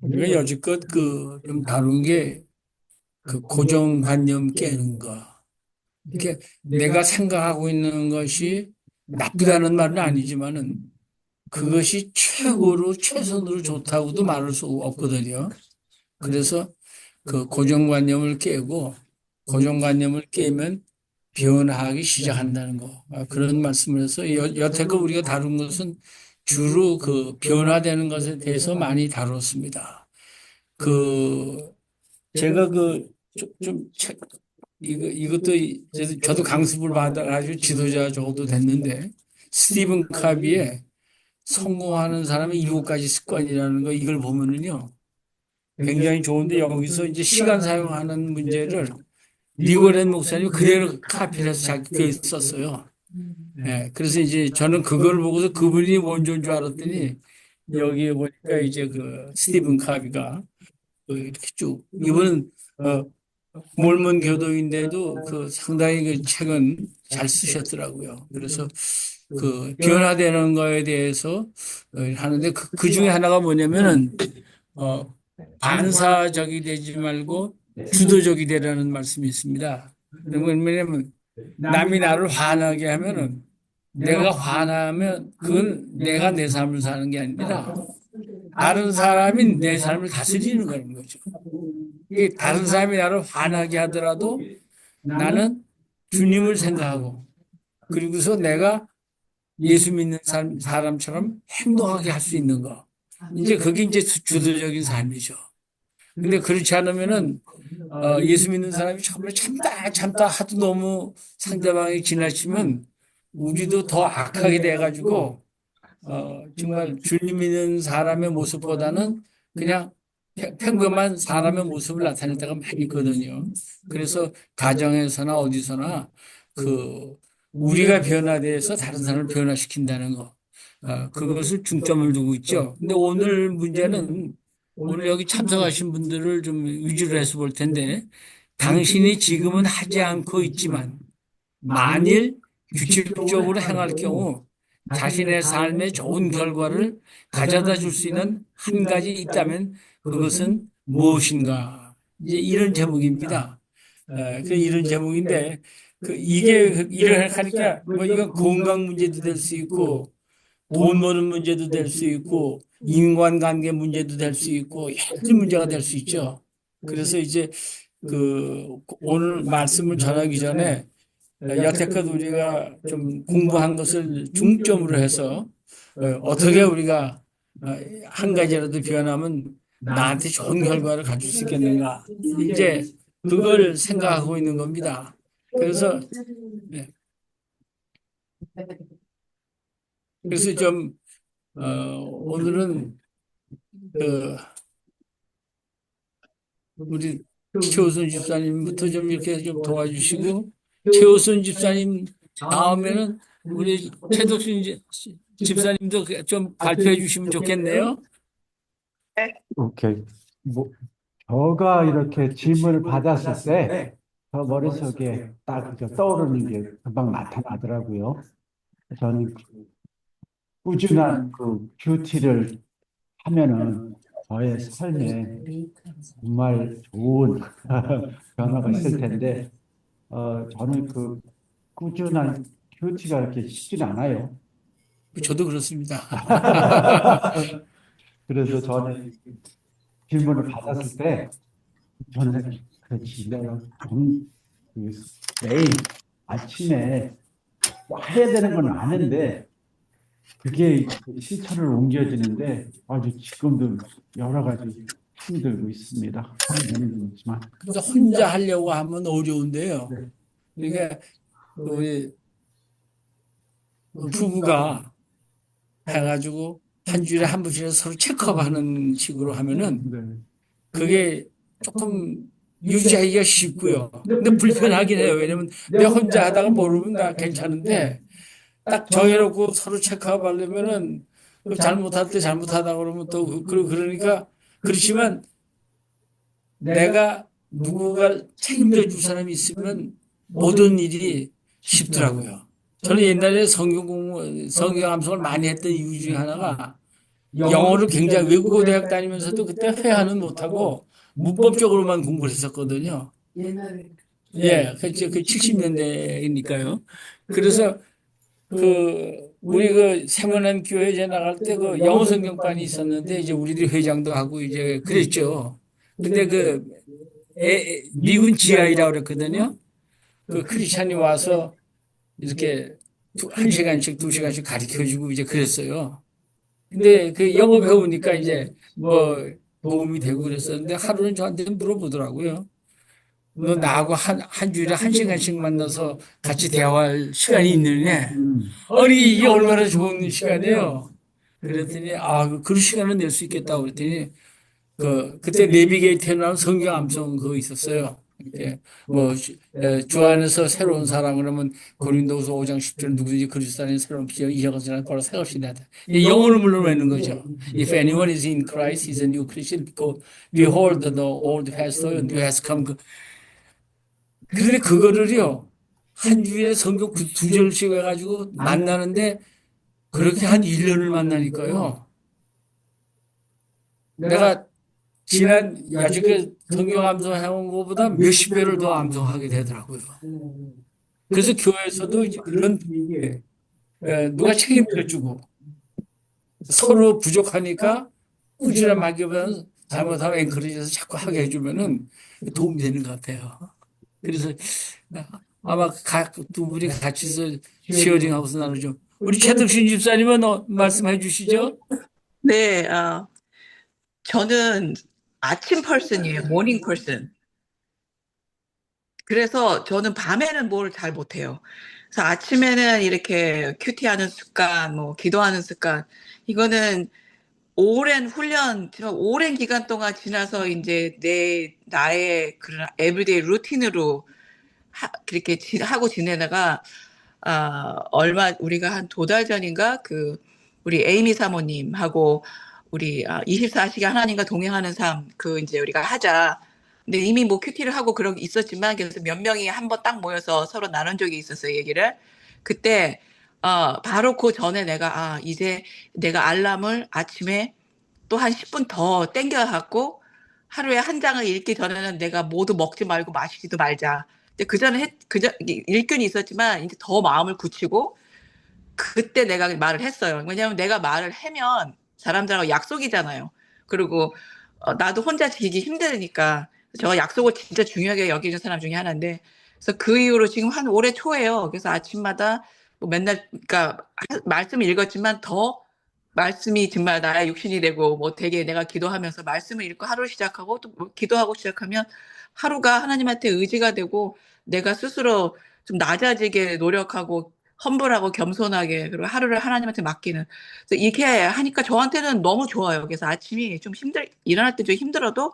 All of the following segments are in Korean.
우리가 여지껏 좀 다룬 게 고정관념 깨는 거. 이렇게 내가 생각하고 있는 것이 나쁘다는 말은 아니지만은 그것이 최고로 최선으로 좋다고도 말할 수 없거든요. 그래서 고정관념을 깨고 고정관념을 깨면 변화하기 시작한다는 거. 그런 말씀을 해서 여태껏 우리가 다룬 것은 주로 변화되는 것에 대해서 많이 다뤘습니다. 그 제가 이것도 저도 강습을 받아가지고 지도자 정도 됐는데 스티븐 카비의 성공하는 사람의 7가지 습관이라는 거 이걸 보면은요 굉장히 좋은데 여기서 이제 시간 사용하는 문제를 리고렌 목사님이 그대로 카피를 해서 자기 게 썼어요. 예, 그래서 이제 저는 그걸 보고서 그분이 원조인 줄 알았더니 여기에 보니까 이제 스티븐 카비가 이렇게 쭉 이분은 어, 몰몬 교도인데도 상당히 책은 잘 쓰셨더라고요. 그래서 변화되는 거에 대해서 하는데 그 중에 하나가 뭐냐면은 어, 반사적이 되지 말고 주도적이 되라는 말씀이 있습니다. 왜냐면 남이 나를 화나게 하면은 내가 화나면 그건 내가 내 삶을 사는 게 아니라 다른 사람이 내 삶을 다스리는 거는 거죠. 이게 다른 사람이 나를 화나게 하더라도 나는 주님을 생각하고 그리고서 내가 예수 믿는 사람처럼 행동하게 할 수 있는 거. 이제 그게 이제 주도적인 삶이죠. 근데 그렇지 않으면은 예수 믿는 사람이 정말 참다 참다 하도 너무 상대방이 지나치면 우리도 더 악하게 돼가지고 정말 주님 믿는 사람의 모습보다는 그냥 평범한 사람의 모습을 나타낼 때가 많이 있거든요. 그래서 가정에서나 어디서나 우리가 변화돼서 다른 사람을 변화시킨다는 거. 그것을 중점을 두고 있죠. 근데 오늘 문제는 오늘 여기 참석하신 분들을 좀 위주로 해서 볼 텐데 당신이 지금은 하지 않고 있지만 만일 규칙적으로 행할 경우 자신의 삶에 좋은 결과를 가져다 줄 수 있는 한 가지 있다면 그것은 무엇인가? 이제 이런 제목입니다. 이런 제목인데, 이게, 이래 하니까, 뭐, 이건 건강 문제도 될 수 있고, 돈 버는 문제도 될 수 있고, 인간관계 문제도 될 수 있고, 여러 가지 문제가 될 수 있죠. 그래서 이제, 오늘 말씀을 전하기 전에, 여태껏 우리가 좀 공부한 것을 중점으로 해서 어떻게 우리가 한 가지라도 변하면 나한테 좋은 결과를 가질 수 있겠는가. 이제 그걸 생각하고 있는 겁니다. 그래서, 네, 그래서 좀, 오늘은 그 우리 최호선 집사님부터 좀 이렇게 좀 도와주시고, 최호선 집사님 다음에는 우리 최덕순 집사님도 좀 발표해 주시면 좋겠네요. 오케이. 뭐, 저가 이렇게 질문을 받았을 때, 저 머릿속에 딱 이제 떠오르는 게 금방 나타나더라고요. 저는 꾸준한 그 큐티를 하면은 저의 삶에 정말 좋은 변화가 있을 텐데, 저는 그 꾸준한 큐티가 이렇게 쉽지는 않아요. 저도 그렇습니다. 그래서 저는 질문을 받았을 때, 저는 그렇지, 내가 그 매일 아침에 뭐 해야 되는 건 아는데 그게 실천을 옮겨지는데 아주 지금도 여러 가지 힘들고 있습니다. 힘들지만 그래서 혼자 하려고 하면 어려운데요. 네. 그러니까 우리 부부가 해가지고 한 주일에 한 번씩 서로 체크업하는 식으로 하면은 네. 그게 조금 유지하기가 쉽고요. 근데 불편하긴 해요. 왜냐면 내가 혼자 하다가 모르면 나 괜찮은데 딱 정해놓고 서로 체크업 하려면은 잘못할 때 잘못하다 그러면 또 그러니까 그렇지만 내가 누구가 책임져 줄 사람이 있으면 모든 일이 쉽더라고요. 저는 옛날에 성경 암송을 많이 했던 이유 중에 하나가 영어를 굉장히 외국어 대학 다니면서도 그때 회화는 못하고 문법적으로만 공부를 했었거든요. 예, 그 70년대이니까요. 그래서 우리 세문안 교회 이제 나갈 때 영어 성경반이 있었는데 이제 우리들이 회장도 하고 이제 그랬죠. 근데 미군 GI라고 그랬거든요. 크리스찬이 와서 이렇게 한 시간씩 두 시간씩 가르쳐 주고 이제 그랬어요. 근데 영어 배우니까 이제 뭐 도움이 되고 그랬었는데 하루는 저한테 물어보더라고요. 너 나하고 한 주일에 한 시간씩 만나서 같이 대화할 시간이 있느냐? 음. 아니, 이게 얼마나 좋은 시간이에요. 그랬더니, 그런 시간을 낼 수 있겠다고 그랬더니, 그때 내비게이터라는 성경 암송 그거 있었어요. 이렇게, 주 안에서 새로운 사람 그러면 고린도후서 5장 10절 누구든지 그리스도 안에 새로운 피조 이적은 바로 새 것이 나다. 이 영어를 물러내는 거죠. If anyone is in Christ, is a new creation. Because behold, the old has gone, new has come. 그런데 그거를요, 한 주일에 성경 두 절씩 해가지고 만나는데 그렇게 한 1년을 만나니까요. 내가 여지껏 성경 암송 해온 것보다 몇십 배를 더 암송하게 되더라고요. 그래서 교회에서도 이제 그런 분위기에 누가 책임져주고 서로 부족하니까 꾸준한 맡겨면 잘못하면 엔커리지해서 자꾸 하게 해주면은 도움이 되는 것 같아요. 그래서 아마 두 분이 같이서 시어링하고서 나누죠. 우리 최덕신 집사님은 말씀해 주시죠. 네, 저는 아침 펄슨이에요. 모닝 펄슨. 그래서 저는 밤에는 뭘 잘 못해요. 그래서 아침에는 이렇게 큐티하는 습관, 뭐 기도하는 습관, 이거는 오랜 훈련, 정말 오랜 기간 동안 지나서 이제 나의 그런 에브리데이 루틴으로 그렇게 하고 지내다가 우리가 한 두 달 전인가 우리 에이미 사모님하고 우리 24시간 하나님과 동행하는 삶 이제 우리가 하자. 근데 이미 뭐 큐티를 하고 그런 게 있었지만 그래서 몇 명이 한번 딱 모여서 서로 나눈 적이 있었어요, 얘기를. 그때 바로 그 전에 내가 이제 내가 알람을 아침에 또 한 10분 더 땡겨갖고 하루에 한 장을 읽기 전에는 내가 모두 먹지 말고 마시지도 말자. 근데 일균이 있었지만 이제 더 마음을 굳히고 그때 내가 말을 했어요. 왜냐하면 내가 말을 하면 사람들하고 약속이잖아요. 그리고 나도 혼자 지기 힘들으니까 저 약속을 진짜 중요하게 여기는 사람 중에 하나인데 그래서 그 이후로 지금 한 올해 초예요. 그래서 아침마다 뭐 맨날 그러니까 말씀 읽었지만 더 말씀이 정말 나의 육신이 되고 뭐 되게 내가 기도하면서 말씀을 읽고 하루를 시작하고 또뭐 기도하고 시작하면 하루가 하나님한테 의지가 되고 내가 스스로 좀 낮아지게 노력하고 험불하고 겸손하게 그리고 하루를 하나님한테 맡기는 그래서 이렇게 하니까 저한테는 너무 좋아요. 그래서 아침이 좀 일어날 때 좀 힘들어도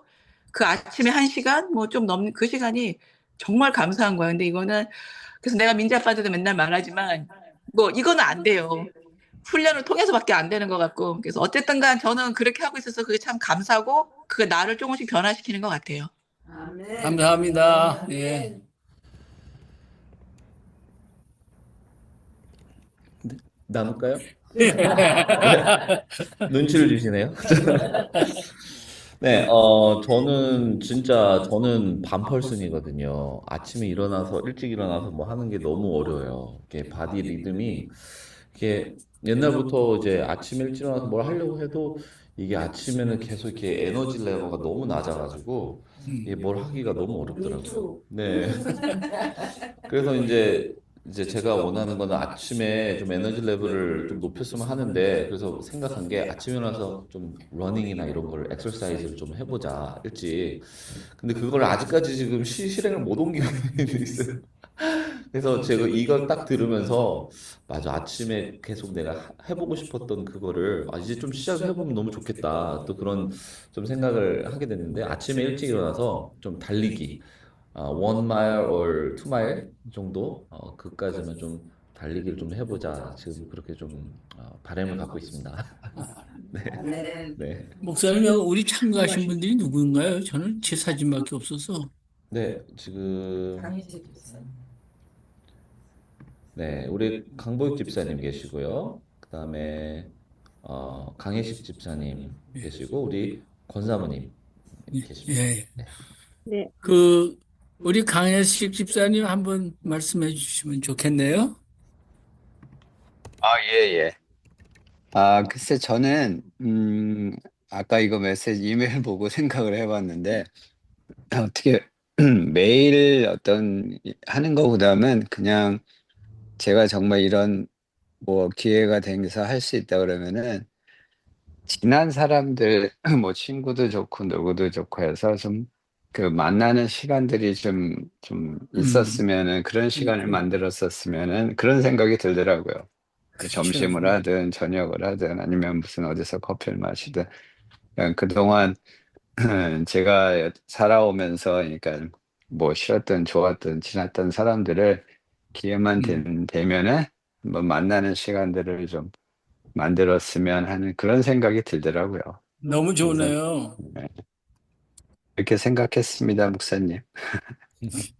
그 아침에 한 시간 뭐 좀 넘는 그 시간이 정말 감사한 거야. 근데 이거는 그래서 내가 민지 아빠한테도 맨날 말하지만 뭐 이거는 안 돼요. 훈련을 통해서밖에 안 되는 것 같고 그래서 어쨌든 간 저는 그렇게 하고 있어서 그게 참 감사하고 그게 나를 조금씩 변화시키는 것 같아요. 감사합니다. 예. 나눌까요? 눈치를 주시네요. 네, 저는 반펄슨이거든요. 아침에 일어나서, 일찍 일어나서 뭐 하는 게 너무 어려워요. 이게 바디 리듬이, 이게 옛날부터 이제 아침 일찍 일어나서 뭘 하려고 해도 이게 아침에는 계속 이렇게 에너지 레벨가 너무 낮아가지고, 이게 뭘 하기가 너무 어렵더라고요. 네. 그래서 이제 제가 원하는 거는 아침에 좀 에너지 레벨을 좀 높였으면 하는데, 그래서 생각한 게 아침에 일어나서 좀 러닝이나 이런 걸 엑서사이즈를 좀 해보자, 일찍. 근데 그걸 아직까지 지금 실행을 못 옮기고 있어요. 그래서 제가 이걸 딱 들으면서, 맞아, 아침에 계속 내가 해보고 싶었던 그거를, 이제 좀 시작해보면 너무 좋겠다. 또 그런 좀 생각을 하게 됐는데, 아침에 일찍 일어나서 좀 달리기. one mile or two mile 정도 그까지만 좀 달리기를 좀 해보자 지금 그렇게 좀 바람을 갖고 있습니다. 네, 네, 목사님, 우리 참가하신 분들이 누구인가요? 저는 제 사진밖에 없어서. 네 지금 네 우리 강보익 집사님 계시고요. 그다음에 강혜식 집사님 계시고 우리 권사모님 계십니다. 예. 네. 네, 그 우리 강혜식 집사님 한번 말씀해 주시면 좋겠네요. 예, 예. 글쎄, 저는, 아까 이거 메시지 이메일 보고 생각을 해봤는데, 어떻게, 매일 하는 것보다는 그냥 제가 정말 이런 뭐 기회가 생겨서 할 수 있다 그러면은, 친한 사람들, 뭐 친구도 좋고, 누구도 좋고 해서 그 만나는 시간들이 좀 있었으면은, 그런 시간을 만들었었으면은, 그런 생각이 들더라고요. 그 그렇죠. 점심을 하든 저녁을 하든 아니면 무슨 어디서 커피를 마시든 그냥 그동안 제가 살아오면서 그러니까 뭐 싫었던 좋았던 지났던 사람들을 기회만 되면은 뭐 만나는 시간들을 좀 만들었으면 하는 그런 생각이 들더라고요. 너무 그래서 좋네요. 이렇게 생각했습니다, 목사님.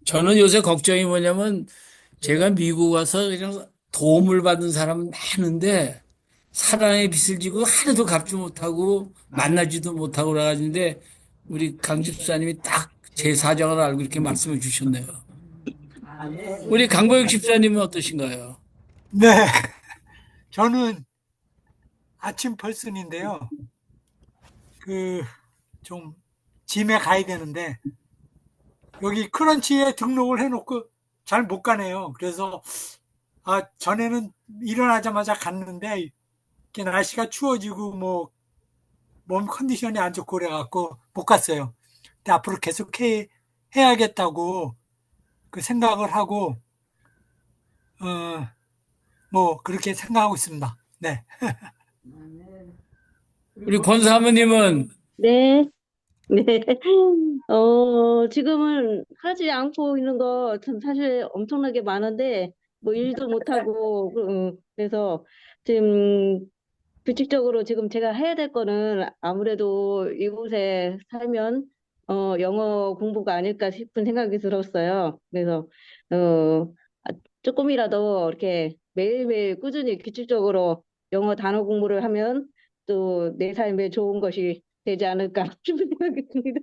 저는 요새 걱정이 뭐냐면 제가 미국 와서 그냥 도움을 받은 사람은 많은데 사랑의 빚을 지고 하나도 갚지 못하고 만나지도 못하고 그래가지고 우리 강 집사님이 딱 제 사정을 알고 이렇게 말씀해 주셨네요. 우리 강보혁 집사님은 어떠신가요? 네, 저는 아침 퍼슨인데요. 좀 짐에 가야 되는데 여기 크런치에 등록을 해놓고 잘 못 가네요. 그래서 전에는 일어나자마자 갔는데 이렇게 날씨가 추워지고 뭐 몸 컨디션이 안 좋고 그래갖고 못 갔어요. 근데 앞으로 계속 해야겠다고 그 생각을 하고 뭐 그렇게 생각하고 있습니다. 네. 우리 권 사모님은 네, 네. 지금은 하지 않고 있는 거 참 사실 엄청나게 많은데, 뭐 일도 못하고, 그래서 지금 규칙적으로 지금 제가 해야 될 거는 아무래도 이곳에 살면, 영어 공부가 아닐까 싶은 생각이 들었어요. 그래서, 조금이라도 이렇게 매일매일 꾸준히 규칙적으로 영어 단어 공부를 하면 또 내 삶에 좋은 것이 되지 않을까 싶은 생각이 듭니다.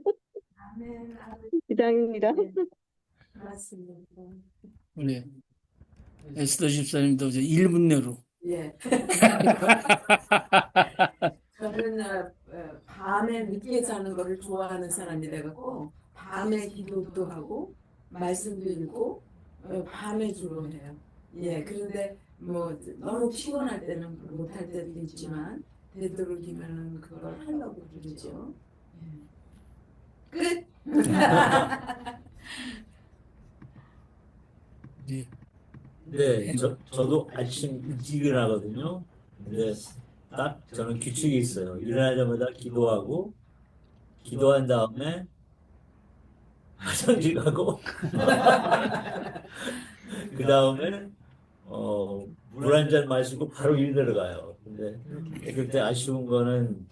이상입니다. 우리 에스더 집사님도 이제 1분 내로. 예. 저는 밤에 늦게 자는 거를 좋아하는 사람이 돼갖고 밤에 기도도 하고 말씀도 읽고 밤에 주로 해요. 예. 그런데 뭐 너무 피곤할 때는 못할 때도 있지만 되도록이면은 그걸 하려고 그러죠. 예. 끝. 예. 네, 저도 아침 일찍 일어나거든요. 근데 딱 저는 규칙이 있어요. 일어나자마자 기도하고, 기도한 다음에 화장실 가고, 그 다음에, 물 한 잔 마시고 바로 일 들어가요. 근데 그때 아쉬운 거는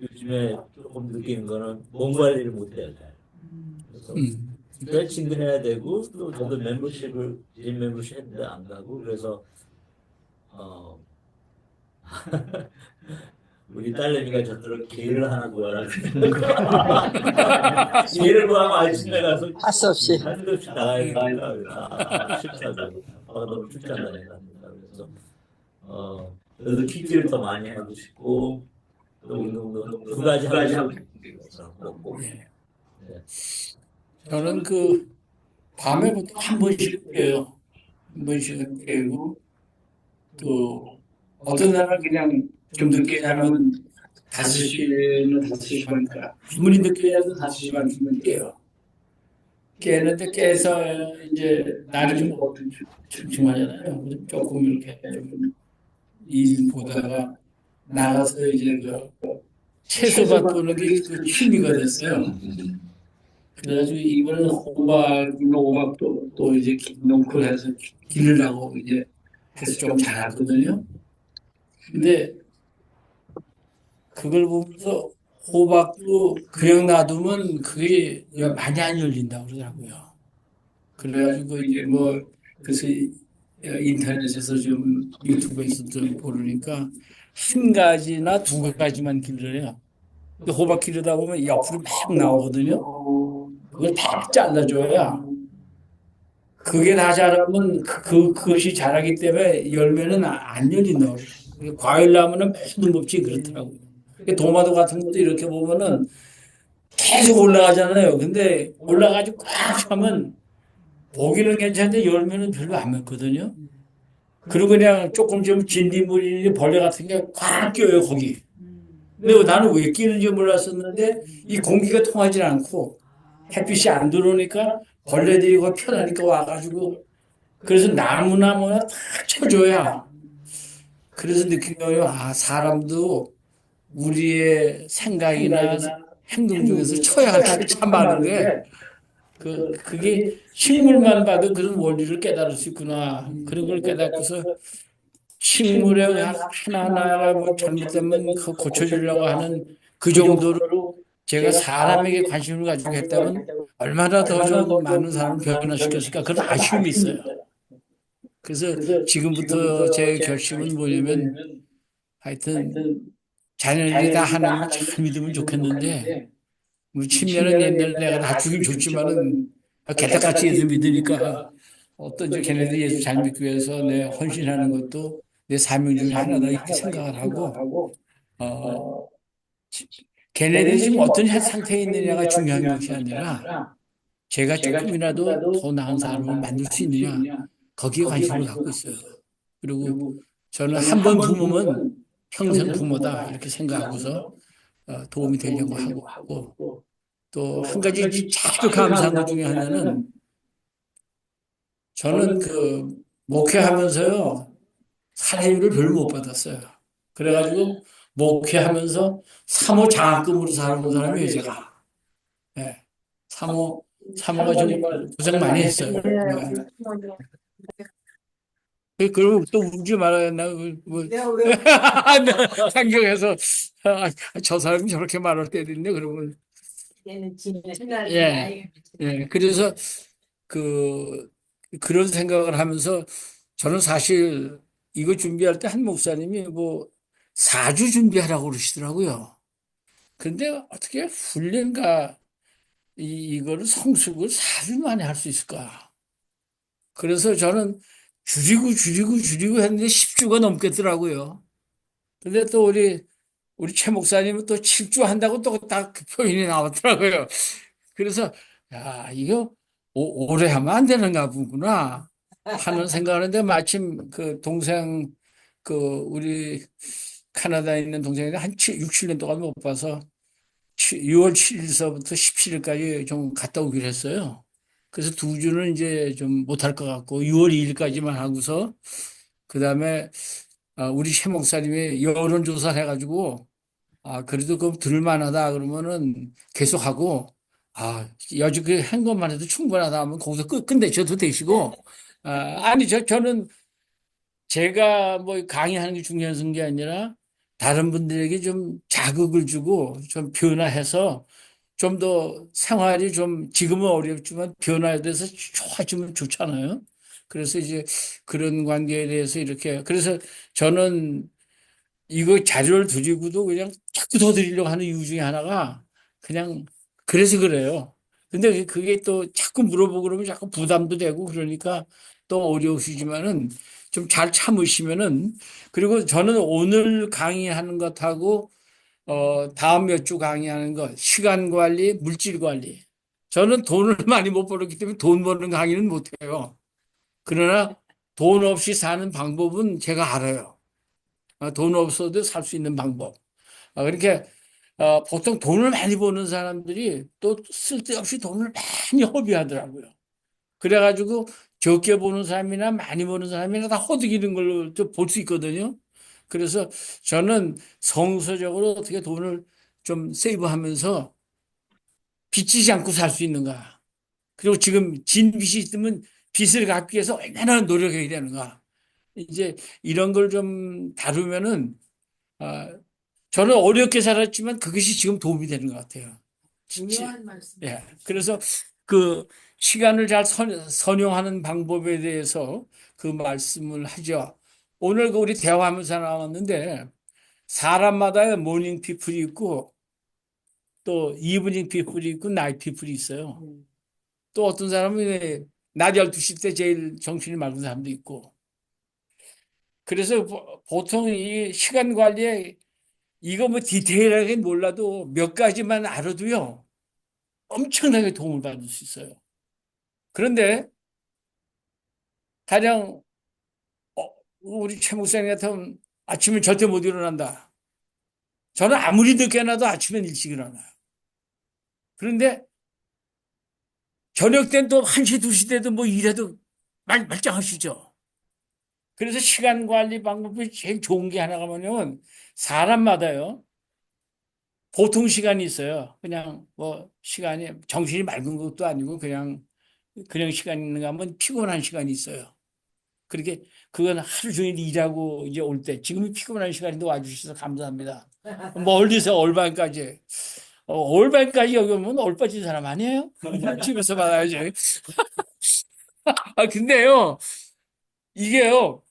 요즘에 조금 느끼는 거는 몸 관리를 못 해요. 그래서 스트레칭도 해야 되고 또 저도 짐 멤버십 했는데 안 가고 그래서 우리 딸내미가 저더러 개를 하나 구하라 개를 구하면 아침에 가서 할 수 없이 한도 없이 나가야 되니까 싫다고 아빠가 너무 출장 다닌답니다. 그래서 그래서 퀴즈를 더 많이 하고 싶고 또 운동도 두 가지 하고 싶고 저는 밤에 보통 한 번씩 깨요. 한 번씩은 깨고, 또, 어떤 날은 그냥 좀 늦게 자면 5시는 5시 반이니까, 아무리 늦게 자도 5시 반이면 깨요. 깨는데 깨서 이제 날이 좀 춤춤하잖아요. 그래서 조금 이렇게 일 보다가 나가서 이제 채소밭 보는 게 취미가 됐어요. 그래가지고 이번에는 호박도 또 이제 농토 해서 기르려고 이제 해서 좀 자랐거든요. 근데 그걸 보면서 호박도 그냥 놔두면 그게 많이 안 열린다고 그러더라고요. 그래가지고 이제 그래서 인터넷에서 좀 유튜브에서 좀 보니까 한 가지나 두 가지만 길러요. 근데 호박 기르다 보면 옆으로 막 나오거든요. 그걸 다 잘라줘야 그게 다 자라면 그것이 자라기 때문에 열매는 안 열린다고 그래요. 과일 나무는 모든 법칙이 그렇더라고요. 도마도 같은 것도 이렇게 보면은 계속 올라가잖아요. 근데 올라가지고 꽉 하면 보기는 괜찮은데 열매는 별로 안 맺거든요. 그리고 그냥 조금 좀 진딧물이니 벌레 같은 게 꽉 껴요, 거기. 근데 나는 왜 끼는지 몰랐었는데 이 공기가 통하지 않고 햇빛이 안 들어오니까 벌레들이 거기 편하니까 와가지고 그래서 나무나 뭐나 다 쳐줘야 그래서 느낀 거예요. 아, 사람도 우리의 생각이나 행동 중에서 쳐야 할 게 참 많은데 그게 식물만 봐도 그런 원리를 깨달을 수 있구나. 그런 걸 깨닫고서 식물의 하나하나가 뭐 잘못되면 그 고쳐주려고 하는 그 정도로 제가 사람에게 관심을 가지고 했다면 얼마나 더 좀 많은 사람을 변화시켰을까 그런 아쉬움이 있어요. 그래서 지금부터 제 결심은 뭐냐면 하여튼 자녀들이 다 하나님을 잘 믿으면 좋겠는데 뭐 친면은 옛날 내가 낮추긴 좋지만은 개떡같이 예수 믿으니까 어떤 저 걔네들이 예수 잘 믿기 위해서 내 헌신하는 것도 내 사명 중에 하나다 이렇게 생각을 하고 어 걔네들이 지금 어떤 상태에 있느냐가 중요한 것이 아니라 제가 조금이라도 더 나은 사람을 만들 수 있느냐 거기에 관심을 갖고 있어요. 그리고 저는 한 번 부모면 평생 부모다 이렇게 생각하고서 도움이 되려고 하고 또 한 가지 자주 감사한 것 중에 하나는 저는 그 목회하면서요 사례비를 별로 못 받았어요. 그래가지고 목회하면서 사모 장학금으로 살아온 사람이에요 제가. 예. 사모가 좀 고생 많이 했어요. 네. 그러면 또 울지 말아야나 뭐 상경해서 저 사람이 저렇게 말할 때도 있네 그러면 예, 예. 그래서 그 그런 생각을 하면서 저는 사실 이거 준비할 때 한 목사님이 뭐 4주 준비하라고 그러시더라고요. 근데 어떻게 훈련가 이거를 성숙을 4주 만에 할 수 있을까? 그래서 저는 줄이고 했는데 10주가 넘겠더라고요. 근데 또 우리 최 목사님은 또 7주 한다고 또 딱 그 표현이 나왔더라고요. 그래서 야, 이거 오래 하면 안 되는가 보구나 하는 생각하는데 마침 그 동생 그 우리 캐나다에 있는 동생이 한 6, 7년 동안 못 봐서 6월 7일서부터 17일까지 좀 갔다 오기로 했어요. 그래서 2주는 이제 좀 못할 것 같고 6월 2일까지만 하고서 그다음에 우리 최 목사님이 여론조사를 해가지고 그래도 그럼 들을만하다 그러면은 계속하고 여주 그한 것만 해도 충분하다 하면 거기서 끝내셔도 되시고 아니 저는 제가 뭐 강의하는 게 중요한 게 아니라 다른 분들에게 좀 자극을 주고 좀 변화해서 좀 더 생활이 좀 지금은 어렵지만 변화에 대해서 좋아지면 좋잖아요. 그래서 이제 그런 관계에 대해서 이렇게 그래서 저는 이거 자료를 드리고도 그냥 자꾸 더 드리려고 하는 이유 중에 하나가 그냥 그래서 그래요. 근데 그게 또 자꾸 물어보고 그러면 자꾸 부담도 되고 그러니까 또 어려우시지만은 좀 잘 참으시면은 그리고 저는 오늘 강의하는 것하고 다음 몇 주 강의하는 것 시간 관리, 물질 관리. 저는 돈을 많이 못 벌었기 때문에 돈 버는 강의는 못 해요. 그러나 돈 없이 사는 방법은 제가 알아요. 돈 없어도 살 수 있는 방법. 그러니까 보통 돈을 많이 버는 사람들이 또 쓸데없이 돈을 많이 허비하더라고요. 그래가지고 적게 버는 사람이나 많이 버는 사람이나 다 허덕이는 걸로 볼 수 있거든요. 그래서 저는 성서적으로 어떻게 돈을 좀 세이브하면서 빚지지 않고 살 수 있는가. 그리고 지금 진 빚이 있으면 빚을 갚기 위해서 얼마나 노력해야 되는가. 이제 이런 걸 좀 다루면은 아, 저는 어렵게 살았지만 그것이 지금 도움이 되는 것 같아요. 중요한 말씀. 예. 그래서 그 시간을 잘 선용하는 방법에 대해서 그 말씀을 하죠. 오늘 그 우리 대화하면서 나왔는데 사람마다 모닝 피플이 있고 또 이브닝 피플이 있고 나이트 피플이 있어요. 또 어떤 사람은 낮 12시 때 제일 정신이 맑은 사람도 있고. 그래서 보통 이 시간 관리에 이거 뭐 디테일하게 몰라도 몇 가지만 알아도요. 엄청나게 도움을 받을 수 있어요. 그런데 가령 우리 최 목사님 같은 아침에 절대 못 일어난다. 저는 아무리 늦게 나도 아침엔 일찍 일어나요. 그런데 저녁 때는 또 1시, 2시 때도 뭐 일해도 말짱하시죠. 그래서 시간 관리 방법이 제일 좋은 게 하나가 뭐냐면 사람마다요. 보통 시간이 있어요. 그냥 뭐 시간이 정신이 맑은 것도 아니고 그냥 시간 있는가 하면 피곤한 시간이 있어요. 그렇게 그건 하루 종일 일하고 이제 올 때 지금이 피곤한 시간인데 와주셔서 감사합니다. 멀리서 올반까지 올반까지 여기 오면 올빠진 사람 아니에요? 집에서 받아야지. 아 근데요 이게요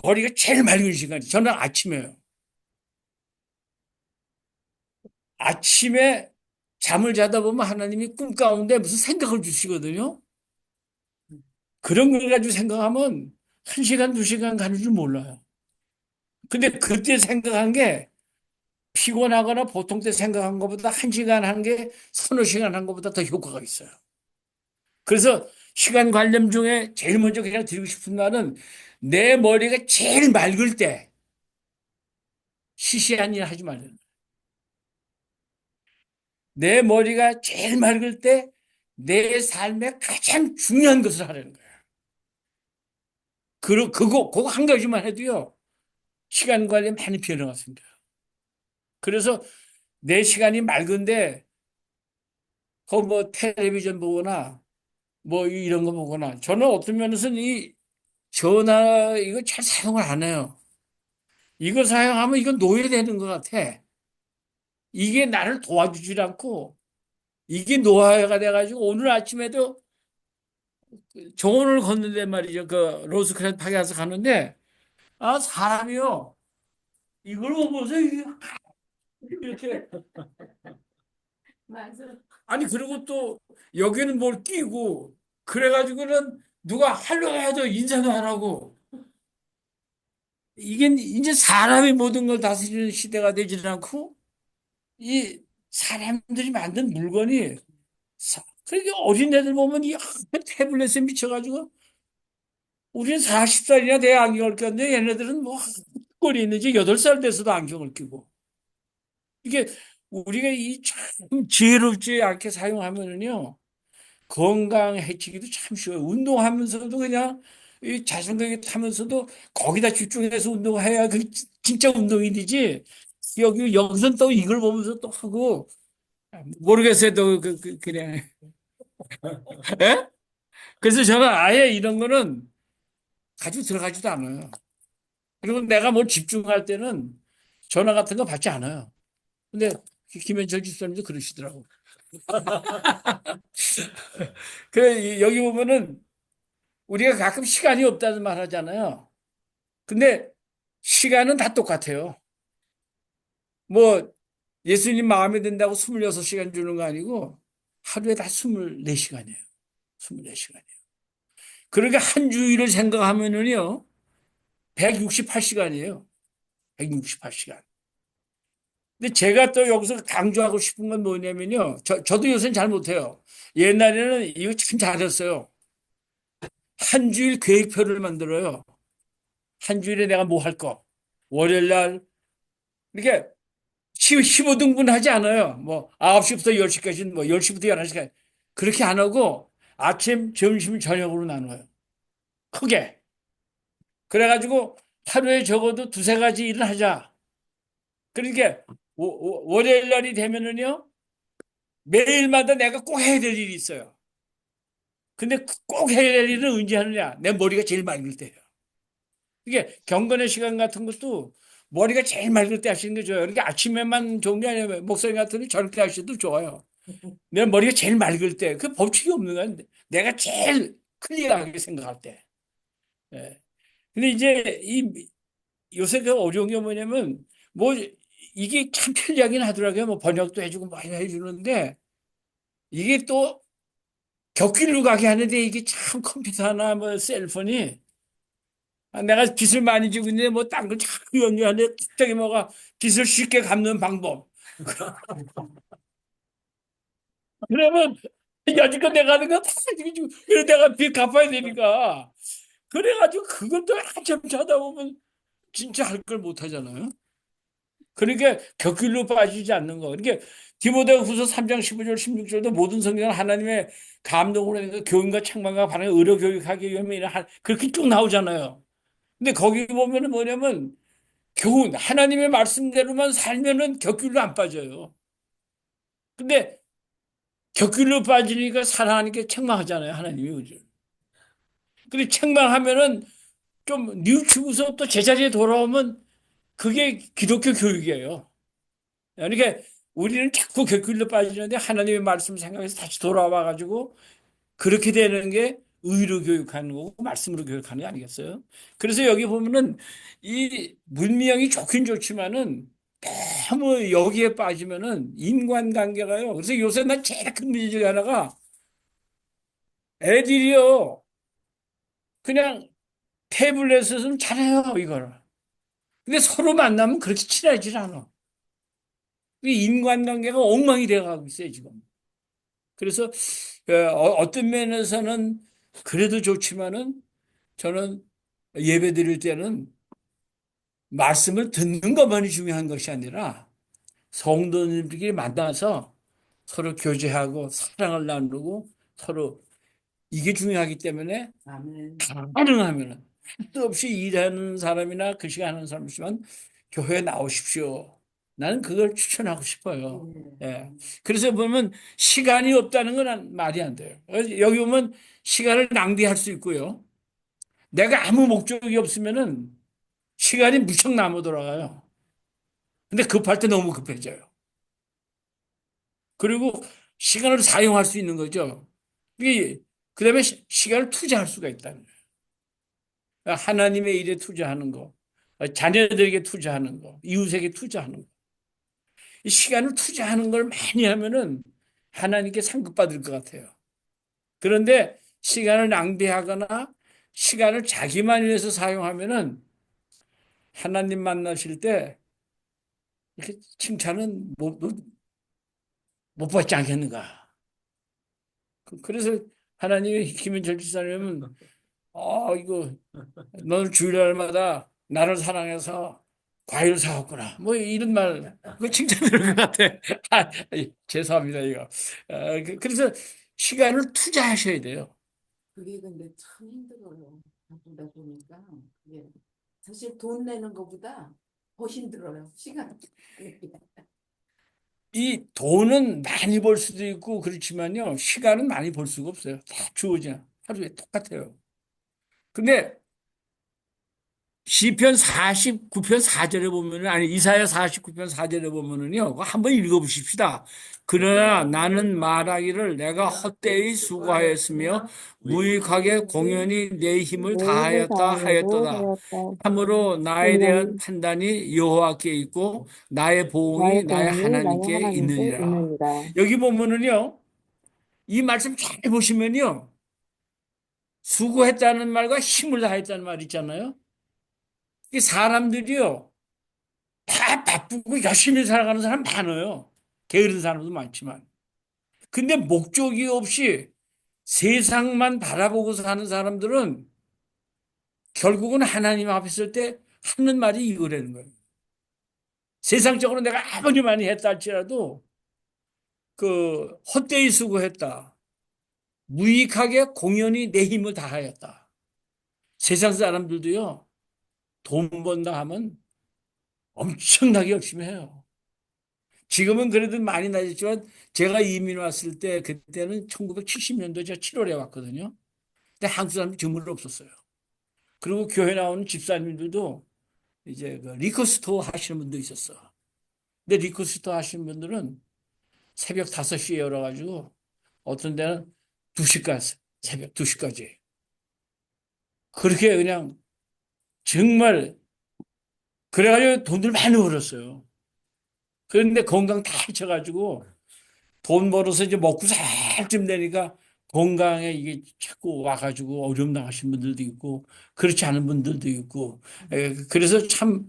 머리가 제일 맑은 시간이 저는 아침에요. 아침에 잠을 자다 보면 하나님이 꿈 가운데 무슨 생각을 주시거든요. 그런 걸 가지고 생각하면 1시간, 2시간 가는 줄 몰라요. 근데 그때 생각한 게 피곤하거나 보통 때 생각한 것보다 1시간 한 게 서너 시간 한 것보다 더 효과가 있어요. 그래서 시간 관념 중에 제일 먼저 그냥 드리고 싶은 말은 내 머리가 제일 맑을 때 시시한 일 하지 말아요. 내 머리가 제일 맑을 때 내 삶에 가장 중요한 것을 하려는 거예요. 그거 한 가지만 해도요, 시간 관리에 많이 변화가 생겨요. 그래서 내 시간이 맑은데, 뭐 텔레비전 보거나, 뭐 이런 거 보거나, 저는 어떤 면에서는 이 전화, 이거 잘 사용을 안 해요. 이거 사용하면 이거 노예되는 것 같아. 이게 나를 도와주질 않고, 이게 노예가 돼가지고 오늘 아침에도 정원을 걷는데 말이죠. 그 로스크랜 파괴해서 가는데, 아, 사람이요. 이걸 보면서 이렇게 맞아. 아니 그리고 또 여기는 뭘 끼고 그래가지고는 누가 하려고 해도 인사도 안 하고 이게 이제 사람이 모든 걸 다스리는 시대가 되지는 않고 이 사람들이 만든 물건이 그러니까 어린애들 보면 이 태블릿에 미쳐가지고 우리는 40살이나 돼야 안경을 꼈는데 얘네들은 뭐 꼴이 있는지 8살 돼서도 안경을 끼고 이게 우리가 이 참 지혜롭지 않게 사용하면은요 건강 해치기도 참 쉬워요. 운동하면서도 그냥 이 자전거에 타면서도 거기다 집중해서 운동해야 그 진짜 운동이 되지. 여기서 또 이걸 보면서 또 하고 모르겠어요. 또 그냥 예? 그래서 저는 아예 이런 거는 가지고 들어가지도 않아요. 그리고 내가 뭘 집중할 때는 전화 같은 거 받지 않아요. 근데 김현철 집사님도 그러시더라고. 그 여기 보면은 우리가 가끔 시간이 없다는 말 하잖아요. 근데 시간은 다 똑같아요. 뭐 예수님 마음에 든다고 26시간 주는 거 아니고 하루에 다 24시간이에요. 24시간이에요. 그러니까 한 주일을 생각하면은요. 168시간이에요. 168시간. 근데 제가 또 여기서 강조하고 싶은 건 뭐냐면요. 저도 요새는 잘 못해요. 옛날에는 이거 참 잘했어요. 한 주일 계획표를 만들어요. 한 주일에 내가 뭐 할 거. 월요일 날 이렇게 15등분 하지 않아요. 뭐 9시부터 10시까지는 뭐 10시부터 11시까지. 그렇게 안 하고 아침, 점심, 저녁으로 나눠요. 크게. 그래가지고 하루에 적어도 두세 가지 일을 하자. 그러니까 월요일 날이 되면은요. 매일마다 내가 꼭 해야 될 일이 있어요. 근데 꼭 해야 될 일은 언제 하느냐? 내 머리가 제일 맑을 때예요. 이게 경건의 시간 같은 것도 머리가 제일 맑을 때 하시는 게 좋아요. 그러니까 아침에만 좋은 게 아니라 목소리 같은 거 저녁 때 하셔도 좋아요. 내 머리가 제일 맑을 때, 그 법칙이 없는 거야. 내가 제일 클리어하게 생각할 때. 예. 근데 이제 요새 그 어려운 게 뭐냐면, 뭐, 이게 참 편리하긴 하더라고요. 뭐 번역도 해주고 많이 해주는데, 이게 또 격길로 가게 하는데 이게 참 컴퓨터나 뭐 셀폰이 내가 빚을 많이 지고 있는데 뭐 딴 걸 자꾸 연구하는데 갑자기 뭐가 빚을 쉽게 갚는 방법. 그러면 여지껏 내가 하는 거 다 지금 그래 내가 빚 갚아야 되니까. 그래가지고 그것도 한참 하다 보면 진짜 할 걸 못 하잖아요. 그러니까 격길로 빠지지 않는 거. 그러니까 디모데후서 3장 15절 16절도 모든 성경은 하나님의 감동으로 해서 교훈과 책망과 바른 의로 교육하기 위함에 그렇게 쭉 나오잖아요. 근데 거기 보면은 뭐냐면 교훈 하나님의 말씀대로만 살면은 격길로 안 빠져요. 근데 격길로 빠지니까 하나님께 책망하잖아요. 하나님이 그죠. 근데 책망하면은 좀 뉘우치고서 또 제자리에 돌아오면 그게 기독교 교육이에요. 그러니까 우리는 자꾸 격길로 빠지는데 하나님의 말씀 생각해서 다시 돌아와 가지고 그렇게 되는 게 의로 교육하는 거고 말씀으로 교육하는 게 아니겠어요? 그래서 여기 보면은 이 문명이 좋긴 좋지만은 너무 여기에 빠지면은 인간관계가요. 그래서 요새 나 제일 큰 문제 중에 하나가 애들이요. 그냥 태블릿에서는 잘해요, 이거를. 근데 서로 만나면 그렇게 친하지 않아. 이 인간관계가 엉망이 돼가고 있어요, 지금. 그래서 어떤 면에서는 그래도 좋지만은 저는 예배 드릴 때는 말씀을 듣는 것만이 중요한 것이 아니라 성도님들끼리 만나서 서로 교제하고 사랑을 나누고 서로 이게 중요하기 때문에 아멘. 가능하면은 할수 없이 일하는 사람이나 그 시간 하는 사람이지만 교회에 나오십시오. 나는 그걸 추천하고 싶어요. 예. 그래서 보면 시간이 없다는 건 말이 안 돼요. 여기 보면 시간을 낭비할 수 있고요. 내가 아무 목적이 없으면은 시간이 무척 남아 돌아가요. 근데 급할 때 너무 급해져요. 그리고 시간을 사용할 수 있는 거죠. 그 다음에 시간을 투자할 수가 있다는 거예요. 하나님의 일에 투자하는 거, 자녀들에게 투자하는 거, 이웃에게 투자하는 거. 이 시간을 투자하는 걸 많이 하면은 하나님께 상급받을 것 같아요. 그런데 시간을 낭비하거나 시간을 자기만 위해서 사용하면은 하나님 만나실 때 이렇게 칭찬은 못 받지 않겠는가. 그래서 하나님이 김현철 지사님은 이거 너는 주일날마다 나를 사랑해서 과일 사왔구나. 뭐 이런 말, 그 칭찬 들을 것 같아. 죄송합니다, 이거. 그래서 시간을 투자하셔야 돼요. 그게 근데 참 힘들어요. 바쁘다 보니까 그게 사실 돈 내는 것보다 더 힘들어요. 시간. 이 돈은 많이 벌 수도 있고 그렇지만요, 시간은 많이 벌 수가 없어요. 다 주어져. 하루에 똑같아요. 근데 시편 49편 4절에 보면은 아니 이사야 49편 4절에 보면은요. 그거 한번 읽어 보십시다. 그러나 나는 말하기를 내가 헛되이 수고하였으며 무익하게 공연히 내 힘을 모임을 다하였다 다하여도 하였도다. 하였다. 참으로 나에 대한 왜냐면 판단이 여호와께 있고 나의 나의 보응이 나의 도움이 나의 하나님께 하나님께 있느니라. 있느니라. 여기 보면은요. 이 말씀 잘 보시면요. 수고했다는 말과 힘을 다했다는 말 있잖아요. 이 사람들이요. 다 바쁘고 열심히 살아가는 사람 많아요. 게으른 사람도 많지만. 근데 목적이 없이 세상만 바라보고 사는 사람들은 결국은 하나님 앞에 있을 때 하는 말이 이거라는 거예요. 세상적으로 내가 아무리 많이 했다 할지라도 그 헛되이 수고했다. 무익하게 공연히 내 힘을 다하였다. 세상 사람들도요. 돈 번다 하면 엄청나게 열심히 해요. 지금은 그래도 많이 낮았지만 제가 이민 왔을 때 그때는 1970년도 제가 7월에 왔거든요. 근데 한국 사람이 드물어 없었어요. 그리고 교회 나오는 집사님들도 이제 그 리커스토어 하시는 분도 있었어. 근데 리커스토어 하시는 분들은 새벽 5시에 열어가지고 어떤 데는 2시까지, 새벽 2시까지. 그렇게 그냥 정말 그래가지고 돈을 많이 벌었어요. 그런데 건강 다 해쳐가지고 돈 벌어서 이제 먹고 살 쯤 되니까 건강에 이게 자꾸 와가지고 어려움 당하신 분들도 있고 그렇지 않은 분들도 있고 그래서 참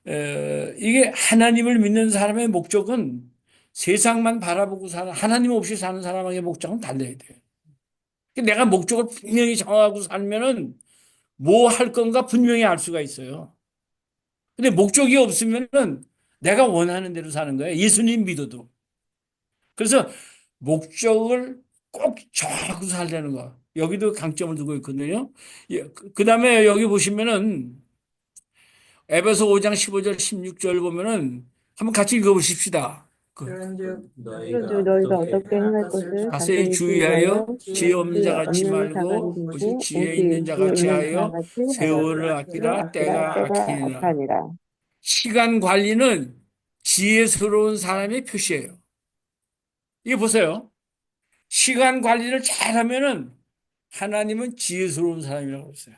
이게 하나님을 믿는 사람의 목적은 세상만 바라보고 사는 하나님 없이 사는 사람의 목적은 달라야 돼요. 내가 목적을 분명히 정하고 살면은 뭐 할 건가 분명히 알 수가 있어요. 근데 목적이 없으면은 내가 원하는 대로 사는 거예요. 예수님 믿어도. 그래서 목적을 꼭 정하고 살려는 거. 여기도 강점을 두고 있거든요. 그 다음에 여기 보시면은 에베소 5장 15절 16절 보면은 한번 같이 읽어보십시다. 그런즉 그런즉 너희가 너희가 어떻게 어떻게 행할 행할 것을 것을 자세히 자세히 주의하여 주의하여 지혜 없는 자 지혜 같이 없는 자가 말고 오직 이르고 지혜 있는 오직 자 지혜 같이 있는 자 하여 같이 세월을 하여 아끼라 아끼라 때가 때가 악해니라. 악하니라. 시간 관리는 지혜스러운 사람의 표시예요. 이거 보세요. 시간 관리를 잘하면은 하나님은 지혜스러운 사람이라고 했어요.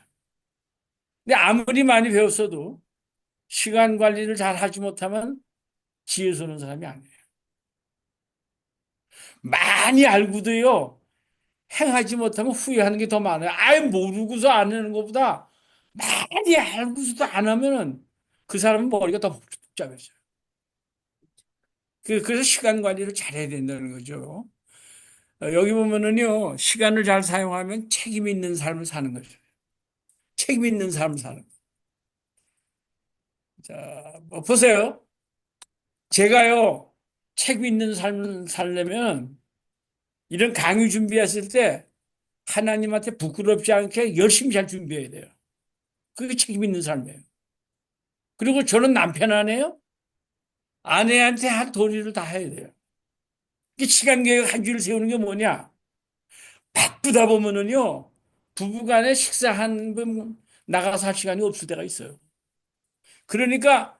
근데 아무리 많이 배웠어도 시간 관리를 잘 하지 못하면 지혜스러운 사람이 아니에요. 많이 알고도요, 행하지 못하면 후회하는 게 더 많아요. 아예 모르고서 안 하는 것보다 많이 알고서도 안 하면은 그 사람은 머리가 더 복잡해져요. 그래서 시간 관리를 잘해야 된다는 거죠. 여기 보면은요, 시간을 잘 사용하면 책임 있는 삶을 사는 거죠. 책임 있는 삶을 사는 거죠. 자, 뭐 보세요. 제가요, 책임 있는 삶을 살려면 이런 강의 준비했을 때 하나님한테 부끄럽지 않게 열심히 잘 준비해야 돼요. 그게 책임 있는 삶이에요. 그리고 저는 남편 아내요? 아내한테 한 도리를 다 해야 돼요. 이 시간 계획 한 줄 세우는 게 뭐냐? 바쁘다 보면은요, 부부간에 식사한 번 나가서 할 시간이 없을 때가 있어요. 그러니까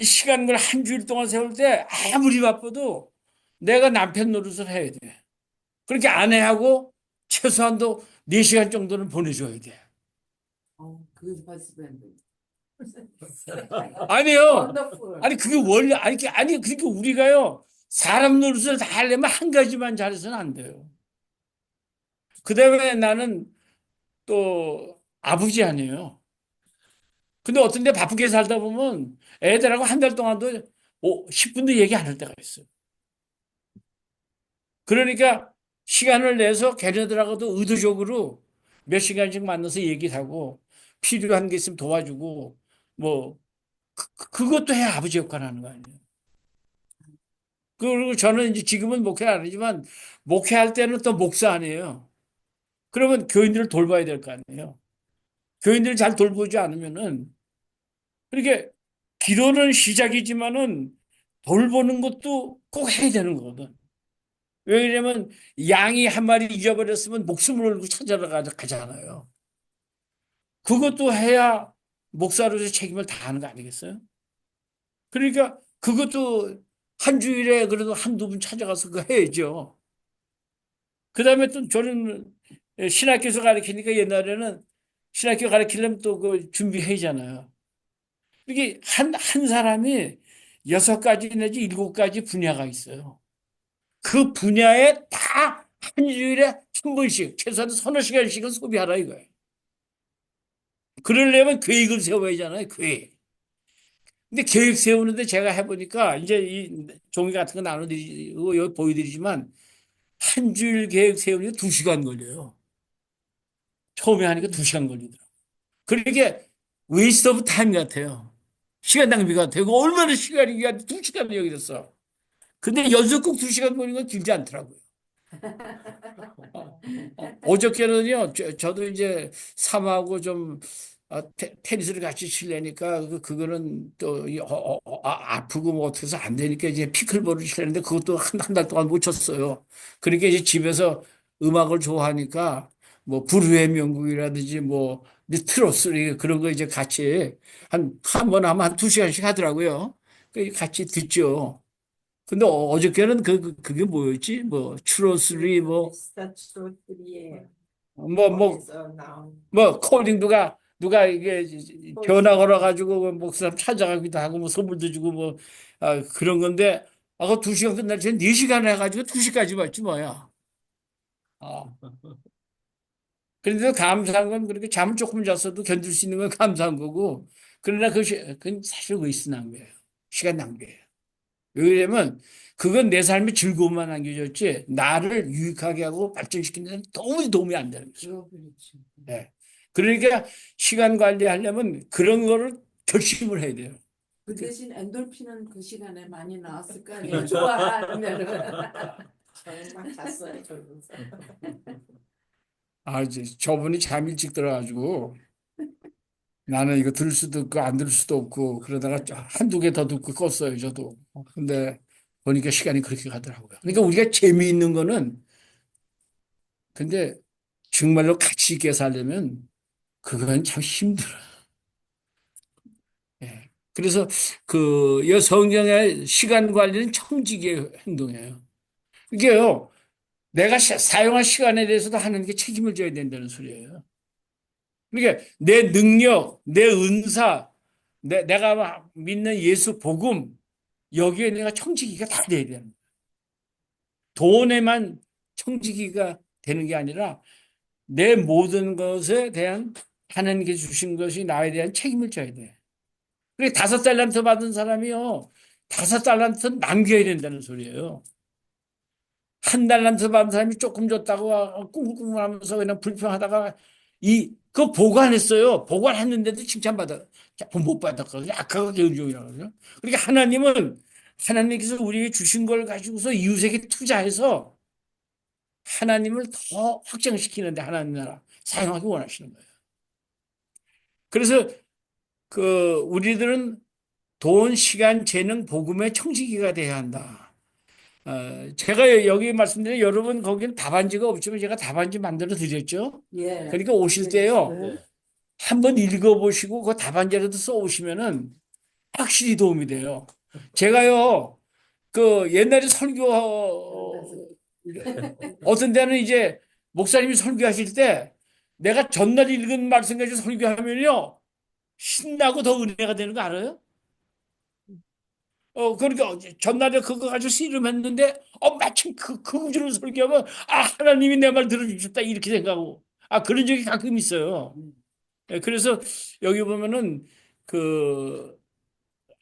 이 시간을 한 주일 동안 세울 때 아무리 바빠도 내가 남편 노릇을 해야 돼. 그렇게 아내하고 최소한도 4시간 정도는 보내줘야 돼. 그 husband. 아니요. Wonderful. 아니, 그게 원래, 아니, 그러니까 우리가요, 사람 노릇을 다 하려면 한 가지만 잘해서는 안 돼요. 그 다음에 나는 또 아버지 아니에요. 근데 어떤 데 바쁘게 살다 보면 애들하고 한 달 동안도 10분도 얘기 안 할 때가 있어요. 그러니까 시간을 내서 걔네들하고도 의도적으로 몇 시간씩 만나서 얘기하고 필요한 게 있으면 도와주고 뭐 그것도 해야 아버지 역할을 하는 거 아니에요. 그리고 저는 이제 지금은 목회 안 하지만 목회할 때는 또 목사 아니에요. 그러면 교인들을 돌봐야 될 거 아니에요. 교인들을 잘 돌보지 않으면은 그렇게 기도는 시작이지만은 돌보는 것도 꼭 해야 되는 거거든. 왜냐면 양이 한 마리 잊어버렸으면 목숨을 걸고 찾아러 가잖아요. 그것도 해야 목사로서 책임을 다하는 거 아니겠어요? 그러니까 그것도 한 주일에 그래도 한두 분 찾아가서 그거 해야죠. 그 다음에 또 저는 신학교에서 가르치니까 옛날에는 신학교 가르치려면 또 그 준비해야잖아요. 이게 한 사람이 6가지 내지 7가지 분야가 있어요. 그 분야에 다 한 주일에 한 번씩, 최소한 서너 시간씩은 소비하라 이거예요. 그러려면 계획을 세워야 하잖아요, 계획. 근데 계획 세우는데 제가 해보니까 이제 이 종이 같은 거 나눠드리고 여기 보여드리지만 한 주일 계획 세우는데 2시간 걸려요. 처음에 하니까 2시간 걸리더라고요. 그러니까 웨이스트 오브 타임 같아요. 시간 낭비 같아요. 얼마나 시간이 2시간을 여기 됐어. 근데 연속곡 2시간 보는 건 길지 않더라고요. 어저께는요, 저도 이제 삼하고 좀 테니스를 같이 치려니까 그거는 또 아프고 뭐 어떻게 해서 안 되니까 이제 피클볼을 치려는데 그것도 한 달 동안 못 쳤어요. 그러니까 이제 집에서 음악을 좋아하니까 뭐 불후의 명곡이라든지 뭐 트로스 그런 거 이제 같이 한 번 하면 한 2시간씩 하더라고요. 같이 듣죠. 근데 어저께는 그게 뭐였지? 뭐 추로스리 스타츠로트리에 뭐 거기서 나온 콜링도가 누가 이게 전화 걸어가지고 목사님 찾아가기도 하고 뭐 선물도 주고 뭐 그런 건데 그 2시간 끝날 때 4시간 해가지고 2시까지 봤지 뭐야. 아. 그런데 감사한 건 그렇게 잠을 조금 잤어도 견딜 수 있는 건 감사한 거고 그러나 그건 사실 웨이스 낭비예요. 시간 낭비예요. 왜냐면 그건 내 삶의 즐거움만 안겨줬지 나를 유익하게 하고 발전시키는 데는 도무지 도움이 안 되는 거죠. 그렇죠. 네. 그러니까 시간 관리하려면 그런 거를 결심을 해야 돼요. 그 대신 엔돌핀은 그 시간에 많이 나왔을 거 아니에요. 좋아하면은. 저는 막 잤어요, 저는. 저분이 잠 일찍 들어가지고 나는 이거 들을 수도 없고 안 들을 수도 없고 그러다가 한두 개 더 듣고 껐어요, 저도. 근데 보니까 시간이 그렇게 가더라고요. 그러니까 우리가 재미있는 거는 근데 정말로 가치 있게 살려면 그건 참 힘들어요. 예. 그래서 이 성경의 시간 관리는 청지기의 행동이에요. 이게요, 내가 사용할 시간에 대해서도 하나님께 책임을 져야 된다는 소리예요. 그러니까 내 능력, 내 은사, 내가 믿는 예수 복음, 여기에 내가 청지기가 다 돼야 되는 거예요. 돈에만 청지기가 되는 게 아니라 내 모든 것에 대한 하나님께 주신 것이 나에 대한 책임을 져야 돼. 그래 5달란트 받은 사람이요. 5달란트 남겨야 된다는 소리예요. 1달란트 받은 사람이 조금 줬다고 꿍꿍하면서 그냥 불평하다가 그거 보관했어요. 보관했는데도 칭찬받아. 자꾸 못 받았거든요. 악하고 게으름이라고 그러죠. 그러니까 하나님께서 우리에게 주신 걸 가지고서 이웃에게 투자해서 하나님을 더 확장시키는데 하나님 나라 사용하기 원하시는 거예요. 그래서 우리들은 돈, 시간, 재능, 복음의 청지기가 돼야 한다. 제가 여기 말씀드린 여러분 거기는 답안지가 없지만 제가 답안지 만들어 드렸죠. 예. 그러니까 오실 때요. 네. 한번 읽어보시고 그 답안지라도 써오시면은 확실히 도움이 돼요. 제가요, 옛날에 어떤 데는 이제 목사님이 설교하실 때 내가 전날 읽은 말씀 가지고 설교하면요, 신나고 더 은혜가 되는 거 알아요? 그러니까 전날에 그거 가지고 씨름했는데, 마침 그 구절을 설교하면, 하나님이 내 말 들어주셨다, 이렇게 생각하고. 그런 적이 가끔 있어요. 그래서 여기 보면은,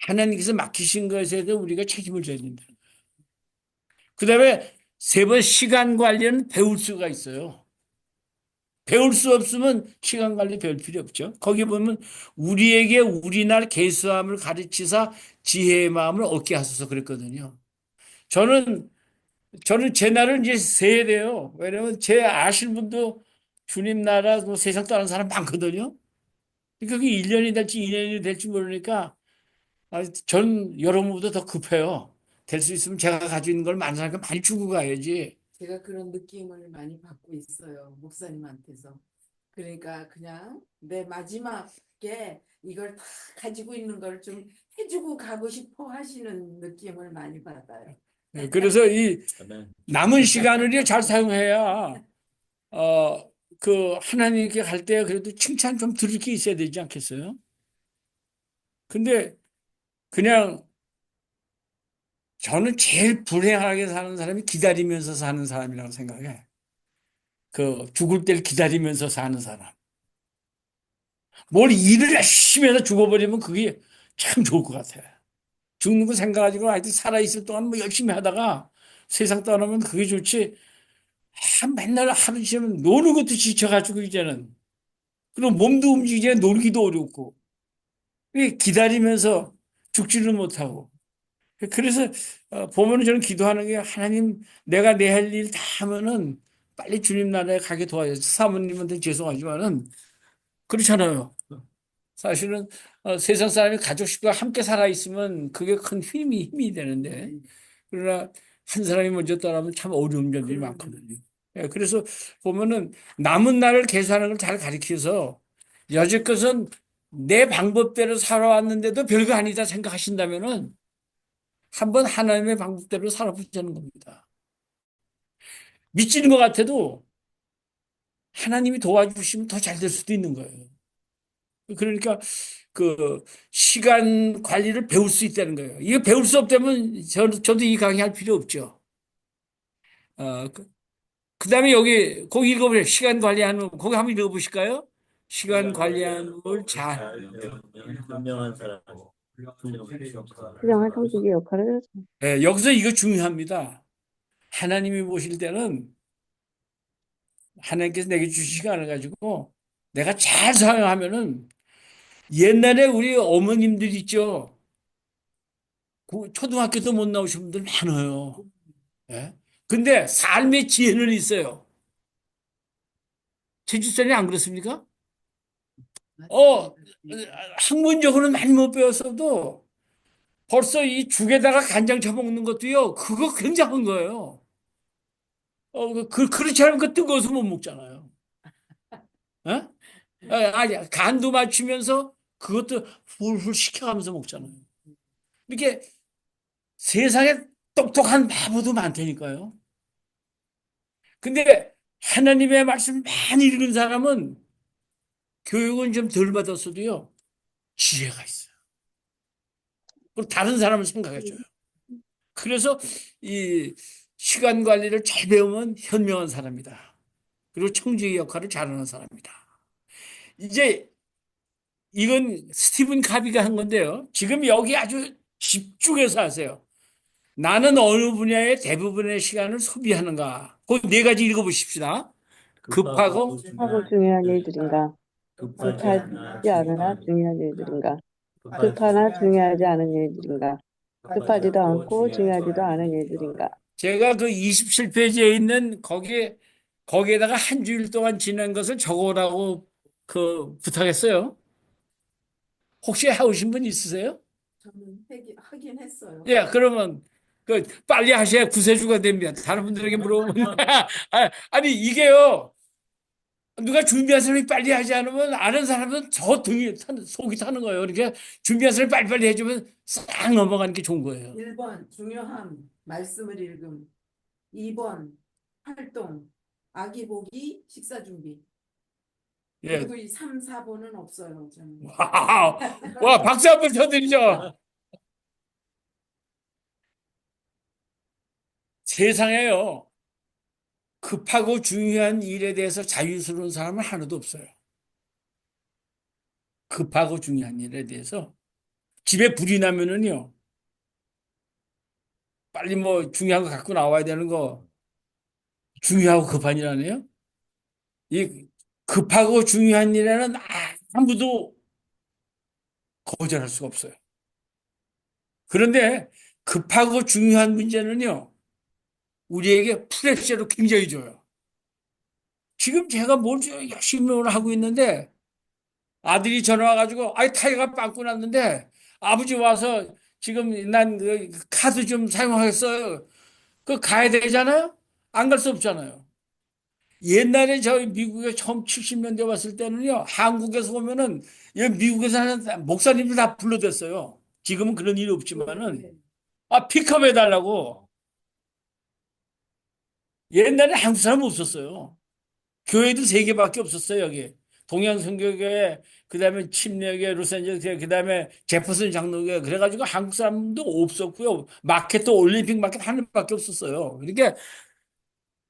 하나님께서 맡기신 것에 대해 우리가 책임을 져야 된다. 그 다음에 3번 시간 관리는 배울 수가 있어요. 배울 수 없으면 시간 관리 배울 필요 없죠. 거기 보면 우리에게 우리날 계수함을 가르치사 지혜의 마음을 얻게 하소서 그랬거든요. 저는 제 날을 이제 세야 돼요. 왜냐면 제 아실 분도 주님 나라 세상 떠나는 사람 많거든요. 그러니까 그게 1년이 될지 2년이 될지 모르니까 전 여러분보다 더 급해요. 될 수 있으면 제가 가지고 있는 걸 많은 사람께 많이 주고 가야지. 제가 그런 느낌을 많이 받고 있어요. 목사님한테서. 그러니까 그냥 내 마지막에 이걸 다 가지고 있는 걸 좀 해주고 가고 싶어 하시는 느낌을 많이 받아요. 그래서 이 남은 시간을 잘 사용해야 하나님께 갈 때 그래도 칭찬 좀 들을 게 있어야 되지 않겠어요? 근데 그냥 저는 제일 불행하게 사는 사람이 기다리면서 사는 사람이라고 생각해. 죽을 때를 기다리면서 사는 사람. 뭘 일을 열심히 해서 죽어버리면 그게 참 좋을 것 같아요. 죽는 거 생각하지고 하여튼 살아있을 동안 뭐 열심히 하다가 세상 떠나면 그게 좋지. 맨날 하루 지면 노는 것도 지쳐가지고 이제는. 그리고 몸도 움직이지 놀기도 어렵고. 기다리면서 죽지를 못하고. 그래서 보면은 저는 기도하는 게 하나님 내가 내 할 일 다 하면은 빨리 주님 나라에 가게 도와주세요. 사모님한테 죄송하지만은 그렇잖아요. 사실은 세상 사람이 가족 식구가 함께 살아 있으면 그게 큰 힘이 되는데 그러나 한 사람이 먼저 떠나면 참 어려운 점들이 많거든요. 그래서 보면은 남은 날을 계산하는 걸 잘 가르쳐서 여지껏은 내 방법대로 살아왔는데도 별거 아니다 생각하신다면은 한번 하나님의 방법대로 살아보자는 겁니다. 미치는 것 같아도 하나님이 도와주시면 더 잘 될 수도 있는 거예요. 그러니까 그 시간 관리를 배울 수 있다는 거예요. 이거 배울 수 없다면 저도 이 강의 할 필요 없죠. 그다음에 여기 거기 읽어보세요. 시간 관리하는 거기 한번 읽어보실까요? 시간 관리하는 걸 현명한 사람. 훌륭한 성직의 역할을 예, 여기서 이거 중요합니다. 하나님이 보실 때는 하나님께서 내게 주신 시간을 가지고 내가 잘 사용하면은 옛날에 우리 어머님들 있죠. 그 초등학교도 못 나오신 분들 많아요. 예? 근데 삶의 지혜는 있어요. 제주사람이 안 그렇습니까? 학문적으로는 많이 못 배웠어도 벌써 이 죽에다가 간장 쳐먹는 것도요, 그거 굉장한 거예요. 그렇지 않으면 그 뜨거워서 못 먹잖아요. 예? 아니, 간도 맞추면서 그것도 훌훌 식혀가면서 먹잖아요. 이렇게 세상에 똑똑한 바보도 많다니까요. 근데 하나님의 말씀 많이 읽은 사람은 교육은 좀 덜 받았어도요, 지혜가 있어요. 그리고 다른 사람을 생각해줘요. 그래서 이 시간 관리를 잘 배우면 현명한 사람이다. 그리고 청지의 역할을 잘하는 사람이다. 이제 이건 스티븐 카비가 한 건데요. 지금 여기 아주 집중해서 하세요. 나는 어느 분야에 대부분의 시간을 소비하는가. 그 네 가지 읽어보십시다. 급하고 하고 중요한 일들인가? 급하지 급하지 않으나 중요한 일들인가? 급하나 중요하지 않은 일들인가? 급하지도 않고 중요하지도 않은 일들인가? 제가 그 27페이지에 있는 거기에다가 한 주일 동안 지낸 것을 적어오라고 그 부탁했어요. 혹시 해오신 분 있으세요? 저는 하긴 했어요. 예, 그러면 그 빨리 하셔야 구세주가 됩니다. 다른 분들에게 물어보면 아니 이게요. 누가 준비한 사람이 빨리 하지 않으면 아는 사람은 속이 타는 거예요. 그러니까 준비한 사람이 빨리빨리 해주면 싹 넘어가는 게 좋은 거예요. 1번 중요함, 말씀을 읽음. 2번 활동, 아기 보기, 식사 준비. 예. 그리고 이 3, 4번은 없어요. 저는. 와, 박수 한 번 쳐드리죠. 세상에요. 급하고 중요한 일에 대해서 자유스러운 사람은 하나도 없어요. 급하고 중요한 일에 대해서. 집에 불이 나면은요. 빨리 뭐 중요한 거 갖고 나와야 되는 거 중요하고 급한 일 아니에요? 이 급하고 중요한 일에는 아무도 거절할 수가 없어요. 그런데 급하고 중요한 문제는요. 우리에게 프레셔로 굉장히 줘요. 지금 제가 뭘 열심히 하고 있는데 아들이 전화 와가지고 타이어가 빵꾸 났는데 아버지 와서 지금 난 그 카드 좀 사용하겠어요. 그 가야 되잖아요? 안 갈 수 없잖아요. 옛날에 저희 미국에 처음 70년대 왔을 때는요, 한국에서 오면은 미국에서 하는 목사님들 다 불러댔어요. 지금은 그런 일이 없지만은 픽업 해달라고. 옛날에 한국 사람 없었어요. 교회도 세 개밖에 없었어요, 여기. 동양선교회, 그 다음에 침례교회, 로스앤젤레스, 그 다음에 제퍼슨 장로교회. 그래가지고 한국 사람도 없었고요. 마켓도 올림픽 마켓 하나밖에 없었어요. 그러니까,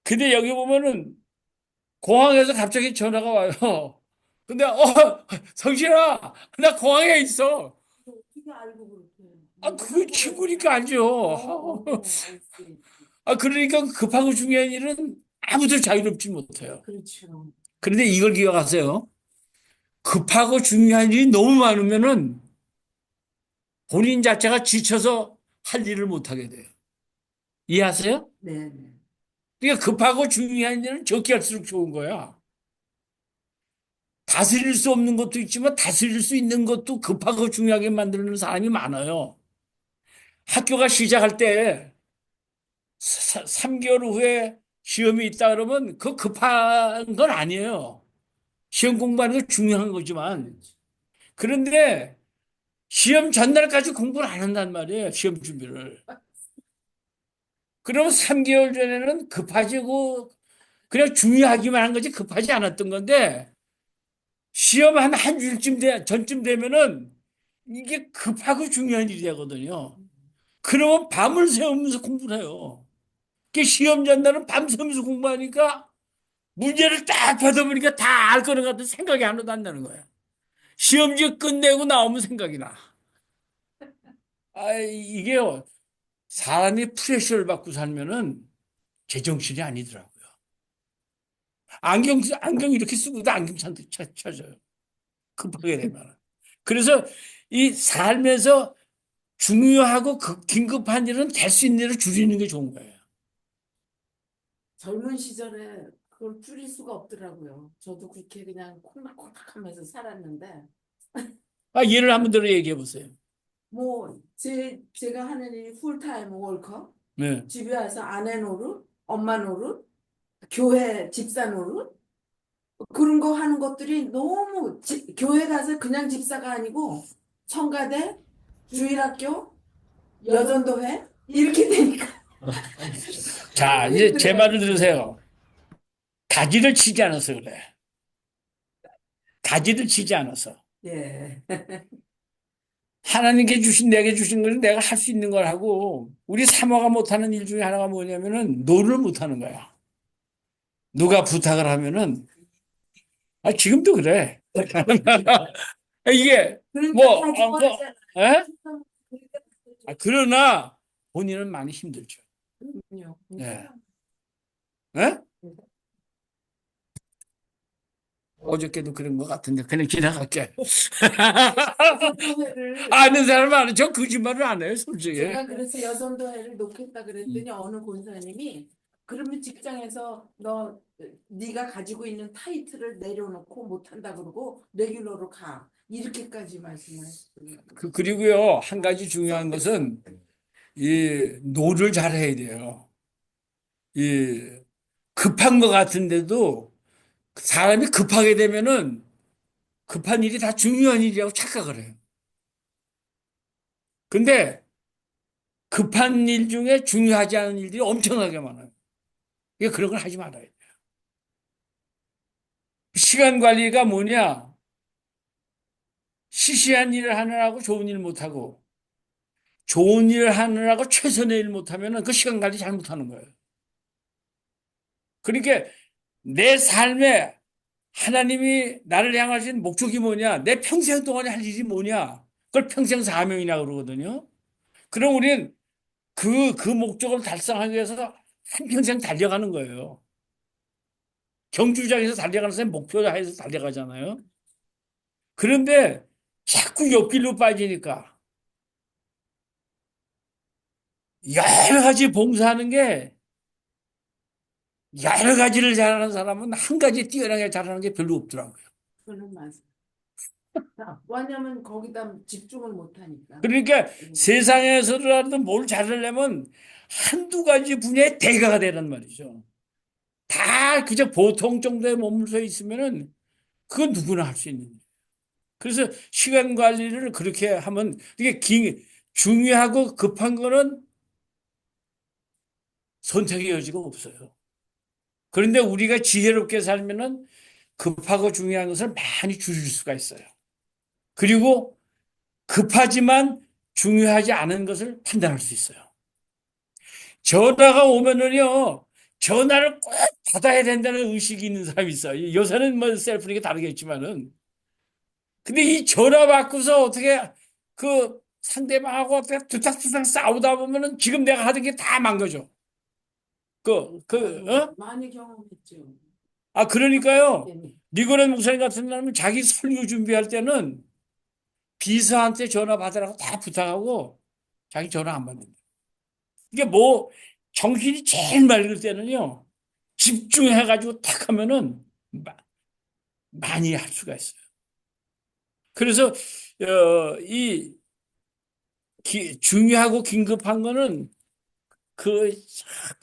근데 여기 보면은 공항에서 갑자기 전화가 와요. 근데, 성실아, 나 공항에 있어. 어떻게 알고 그렇게? 그거 친구니까 알죠. 그러니까 급하고 중요한 일은 아무도 자유롭지 못해요. 그렇죠. 그런데 이걸 기억하세요. 급하고 중요한 일이 너무 많으면은 본인 자체가 지쳐서 할 일을 못하게 돼요. 이해하세요? 네. 그러니까 급하고 중요한 일은 적게 할수록 좋은 거야. 다스릴 수 없는 것도 있지만 다스릴 수 있는 것도 급하고 중요하게 만드는 사람이 많아요. 학교가 시작할 때 3개월 후에 시험이 있다 그러면 그 급한 건 아니에요. 시험 공부하는 건 중요한 거지만. 그런데 시험 전날까지 공부를 안 한단 말이에요. 시험 준비를. 그러면 3개월 전에는 급하지고 그냥 중요하기만 한 거지 급하지 않았던 건데 시험 한 주일쯤 전쯤 되면은 이게 급하고 중요한 일이 되거든요. 그러면 밤을 새우면서 공부를 해요. 그 시험 전날은 밤 새우면서 공부하니까 문제를 딱 받아보니까 다 알 거는 같은 생각이 하나도 안 나는 거예요. 시험지 끝내고 나오면 생각이 나. 이게요, 사람이 프레셔를 받고 살면은 제정신이 아니더라고요. 안경 이렇게 쓰고도 안경 찾아요. 급하게 되면. 그래서 이 삶에서 중요하고 긴급한 일은 될 수 있는 일을 줄이는 게 좋은 거예요. 젊은 시절에 그걸 줄일 수가 없더라고요. 저도 그렇게 그냥 콩닥콩닥 하면서 살았는데, 예를 한번 들어 얘기해 보세요. 뭐, 제가 하는 일이 풀타임 워커, 네. 집에 와서 아내 노릇, 엄마 노릇, 교회 집사 노릇, 그런 거 하는 것들이 너무 교회 가서 그냥 집사가 아니고 청가대, 주일학교, 여전도회 이렇게 되니까 자, 이제 제 말을 들으세요. 가지를 치지 않아서 그래. 가지를 치지 않아서. 예. 하나님께 주신, 내게 주신 걸 내가 할 수 있는 걸 하고, 우리 사모가 못하는 일 중에 하나가 뭐냐면은, 노를 못하는 거야. 누가 부탁을 하면은, 지금도 그래. 이게, 뭐, 그러니까 다 좋아하잖아요. 에? 그러나, 본인은 많이 힘들죠. 그럼요. 예. 에? 어저께도 그런 것 같은데, 그냥 지나갈게. 여전도회를 아는 사람 아는, 저 거짓말을 안 해요, 솔직히. 제가 그래서 여전도회를 놓겠다 그랬더니 어느 권사님이 그러면 직장에서 네가 가지고 있는 타이틀을 내려놓고 못한다 그러고 레귤러로 가 이렇게까지 말씀하셨어요. 그리고요, 한 가지 중요한 것은, 이, 노를 잘 해야 돼요. 이, 급한 것 같은데도, 사람이 급하게 되면은, 급한 일이 다 중요한 일이라고 착각을 해요. 근데, 급한 일 중에 중요하지 않은 일들이 엄청나게 많아요. 이게 그런 걸 하지 말아야 돼요. 시간 관리가 뭐냐? 시시한 일을 하느라고 좋은 일 못하고, 좋은 일을 하느라고 최선의 일 못하면은 그 시간 관리 잘못하는 거예요. 그러니까 내 삶에 하나님이 나를 향하신 목적이 뭐냐? 내 평생 동안에 할 일이 뭐냐? 그걸 평생 사명이라고 그러거든요. 그럼 우리는 그 목적을 달성하기 위해서 한평생 달려가는 거예요. 경주장에서 달려가는 사람이 목표를 해서 달려가잖아요. 그런데 자꾸 옆길로 빠지니까 여러 가지 봉사하는 게 여러 가지를 잘하는 사람은 한 가지 뛰어나게 잘하는 게 별로 없더라고요. 그거는 맞아요. 왜냐면 거기다 집중을 못하니까. 그러니까 세상에서라도 뭘 잘하려면 한두 가지 분야의 대가가 되란 말이죠. 다 그저 보통 정도에 머물러 있으면은 그건 누구나 할 수 있는 거예요. 그래서 시간 관리를 그렇게 하면 이게 중요하고 급한 거는 선택의 여지가 없어요. 그런데 우리가 지혜롭게 살면은 급하고 중요한 것을 많이 줄일 수가 있어요. 그리고 급하지만 중요하지 않은 것을 판단할 수 있어요. 전화가 오면은요, 전화를 꼭 받아야 된다는 의식이 있는 사람이 있어요. 요새는 뭐 셀프니까 다르겠지만은. 근데 이 전화 받고서 어떻게 그 상대방하고 어떻게 두탁두탁 싸우다 보면은 지금 내가 하던 게 다 망가져. 많이 경험했죠. 그러니까요. 네. 니고레 목사님 같은 사람은 자기 설교 준비할 때는 비서한테 전화 받으라고 다 부탁하고 자기 전화 안 받는다. 이게 뭐 정신이 제일 맑을 때는요. 집중해가지고 탁 하면은 많이 할 수가 있어요. 그래서 이 중요하고 긴급한 거는 그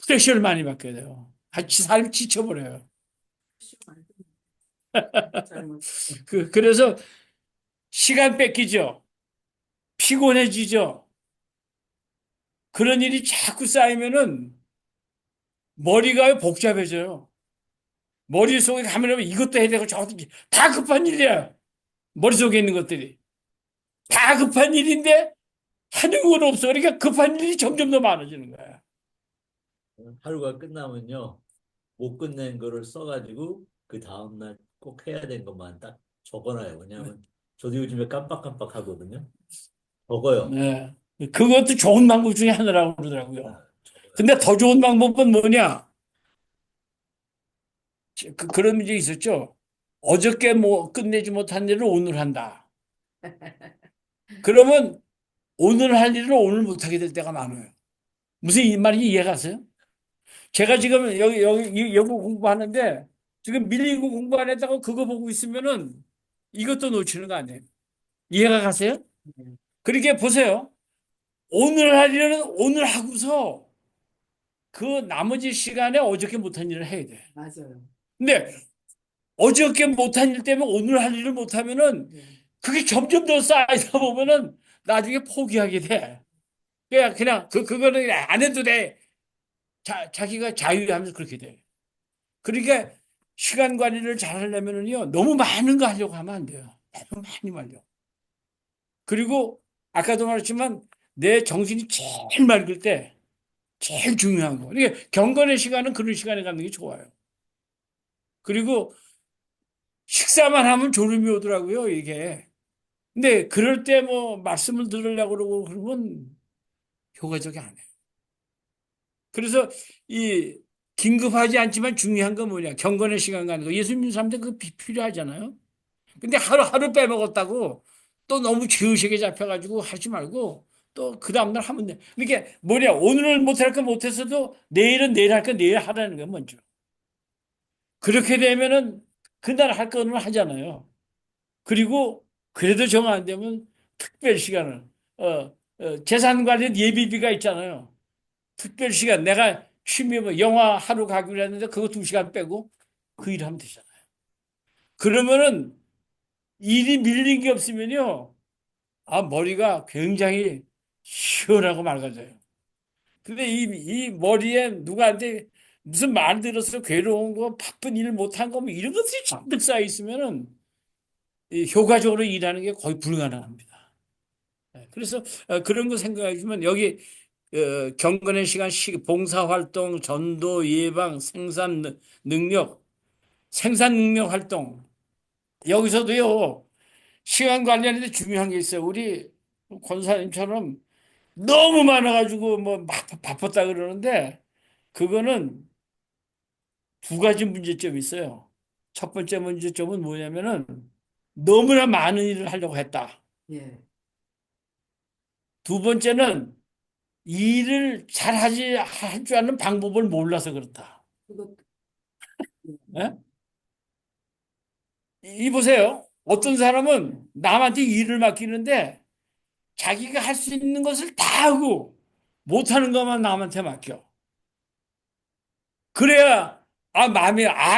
프레셔를 많이 받게 돼요. 사람이 지쳐버려요. 그래서 시간 뺏기죠. 피곤해지죠. 그런 일이 자꾸 쌓이면은 머리가 복잡해져요. 머릿속에 가면 이것도 해야 되고 저것도 다 급한 일이야. 머릿속에 있는 것들이. 다 급한 일인데 하는 건 없어. 그러니까 급한 일이 점점 더 많아지는 거야. 하루가 끝나면요. 못 끝낸 거를 써가지고 그 다음날 꼭 해야 되는 것만 딱 적어놔요. 왜냐하면 저도 요즘에 깜빡깜빡 하거든요. 적어요. 네. 그것도 좋은 방법 중에 하나라고 그러더라고요. 근데 더 좋은 방법은 뭐냐? 그런 문제 있었죠. 어저께 뭐 끝내지 못한 일을 오늘 한다. 그러면 오늘 할 일을 오늘 못하게 될 때가 많아요. 무슨 이 말인지 이해가세요? 제가 지금 여기 공부하는데 지금 밀리고 공부 안 했다고 그거 보고 있으면은 이것도 놓치는 거 아니에요? 이해가 가세요? 그렇게 보세요. 오늘 할 일은 오늘 하고서 그 나머지 시간에 어저께 못한 일을 해야 돼. 맞아요. 근데 어저께 못한 일 때문에 오늘 할 일을 못하면은 네. 그게 점점 더 쌓이다 보면은 나중에 포기하게 돼. 그냥 그거는 그냥 안 해도 돼. 자기가 자유하면서 그렇게 돼. 그러니까 시간 관리를 잘 하려면은요, 너무 많은 거 하려고 하면 안 돼요. 너무 많이 말려. 그리고 아까도 말했지만 내 정신이 제일 맑을 때 제일 중요한 거. 그러니까 경건의 시간은 그런 시간에 갖는 게 좋아요. 그리고 식사만 하면 졸음이 오더라고요, 이게. 근데 그럴 때 뭐 말씀을 들으려고 그러고 그러면 효과적이 안 해요. 그래서 이 긴급하지 않지만 중요한 건 뭐냐? 경건의 시간 가는 거. 예수님 믿는 사람들 그거 필요하잖아요. 근데 하루 빼먹었다고 또 너무 죄의식에 잡혀가지고 하지 말고 또 그 다음날 하면 돼. 그러니까 뭐냐? 오늘은 못할 거 못했어도 내일은 내일 할 거 내일 하라는 거 먼저. 그렇게 되면은 그날 할 거는 하잖아요. 그리고 그래도 정 안 되면 특별 시간을 재산 관련 예비비가 있잖아요. 특별 시간 내가 취미 뭐 영화 하루 가기로 했는데 그거 2시간 빼고 그 일 하면 되잖아요. 그러면은 일이 밀린 게 없으면요. 머리가 굉장히 시원하고 맑아져요. 근데 이 머리에 누구한테 무슨 말 들어서 괴로운 거, 바쁜 일 못한 거, 뭐 이런 것들이 잔뜩 쌓여 있으면은 이 효과적으로 일하는 게 거의 불가능합니다. 그래서 그런 거 생각해 주면 여기 경건의 시간, 봉사활동, 전도, 예방, 생산 능력 활동. 여기서도요, 시간 관리하는데 중요한 게 있어요. 우리 권사님처럼 너무 많아가지고 뭐 막 바빴다 그러는데 그거는 두 가지 문제점이 있어요. 첫 번째 문제점은 뭐냐면은 너무나 많은 일을 하려고 했다. 예. 두 번째는 일을 잘하지 할 줄 아는 방법을 몰라서 그렇다. 그것 예? 이 보세요. 어떤 사람은 남한테 일을 맡기는데 자기가 할 수 있는 것을 다 하고 못하는 것만 남한테 맡겨. 그래야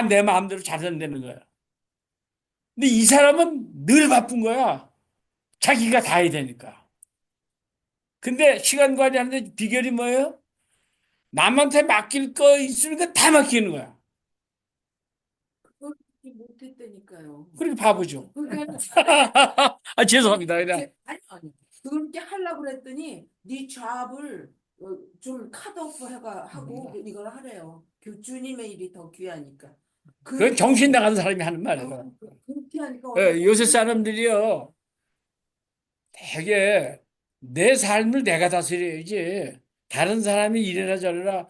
내 마음대로 잘 된다는 거야. 근데 이 사람은 늘 바쁜 거야. 자기가 다 해야 되니까. 근데 시간 관리하는데 비결이 뭐예요? 남한테 맡길 거 있으니까 다 맡기는 거야. 그걸 못했다니까요. 그렇게 바보죠. 그러니까 죄송합니다. 그냥. 아니 그렇게 하려고 그랬더니 네 잡을 좀 컷오프 하고 이걸 하래요. 교주님의 일이 더 귀하니까. 그건 정신 나간 사람이 하는 말이에요. 그렇게 하니까 요새 사람들이요. 되게 내 삶을 내가 다스려야지. 다른 사람이 이래라 저래라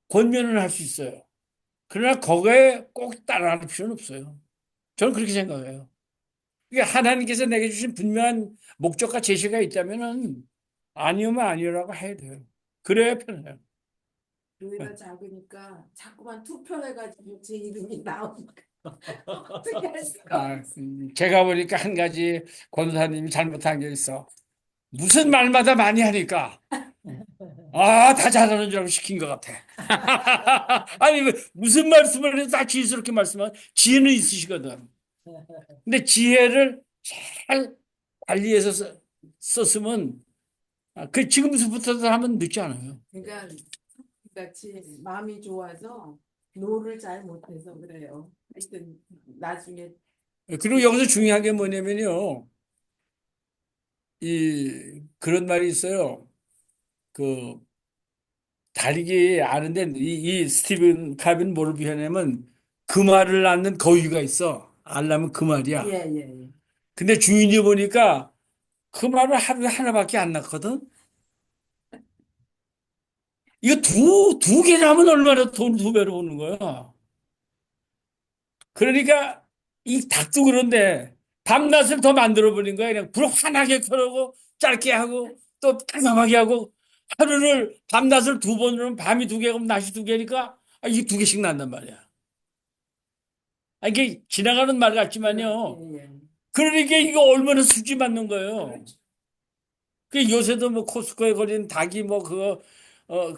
권면을 할 수 있어요. 그러나 거기에 꼭 따라할 필요는 없어요. 저는 그렇게 생각해요. 이게 하나님께서 내게 주신 분명한 목적과 제시가 있다면은 아니오면 아니오라고 해야 돼요. 그래야 편해요. 교회가 작으니까 자꾸만 투표해가지고 제 이름이 나오니까 어떻게 할 수가 없어. 제가 보니까 한 가지 권사님이 잘못한 게 있어. 무슨 말마다 많이 하니까 다 잘하는 줄 알고 시킨 것 같아. 아니 무슨 말씀을 해도 다 지혜스럽게 말씀하고 지혜는 있으시거든. 근데 지혜를 잘 관리해서 썼으면 그 지금부터 하면 늦지 않아요. 그러니까 같이 마음이 좋아서 노를 잘 못해서 그래요. 하여튼 나중에 그리고 여기서 중요한 게 뭐냐면요. 그런 말이 있어요. 그, 다르게 아는데, 이 스티븐 카빈 뭐를 표현하냐면, 그 말을 낳는 거위가 있어. 알려면 그 말이야. 예. 근데 주인이 보니까 그 말을 하루에 하나밖에 안 낳거든? 이거 두 개라면 얼마나 돈 두 배로 오는 거야. 그러니까 이 닭도 그런데 밤낮을 더 만들어버린 거야. 그냥 불 환하게 켜고 짧게 하고 또 깜깜하게 하고 하루를 밤낮을 두 번으로 밤이 두 개고 낮이 두 개니까 이게 두 개씩 난단 말이야. 이게 지나가는 말 같지만요. 예. 그러니까 이거 얼마나 수지 맞는 거예요. 그렇죠. 그 요새도 뭐 코스코에 걸린 닭이 뭐 그거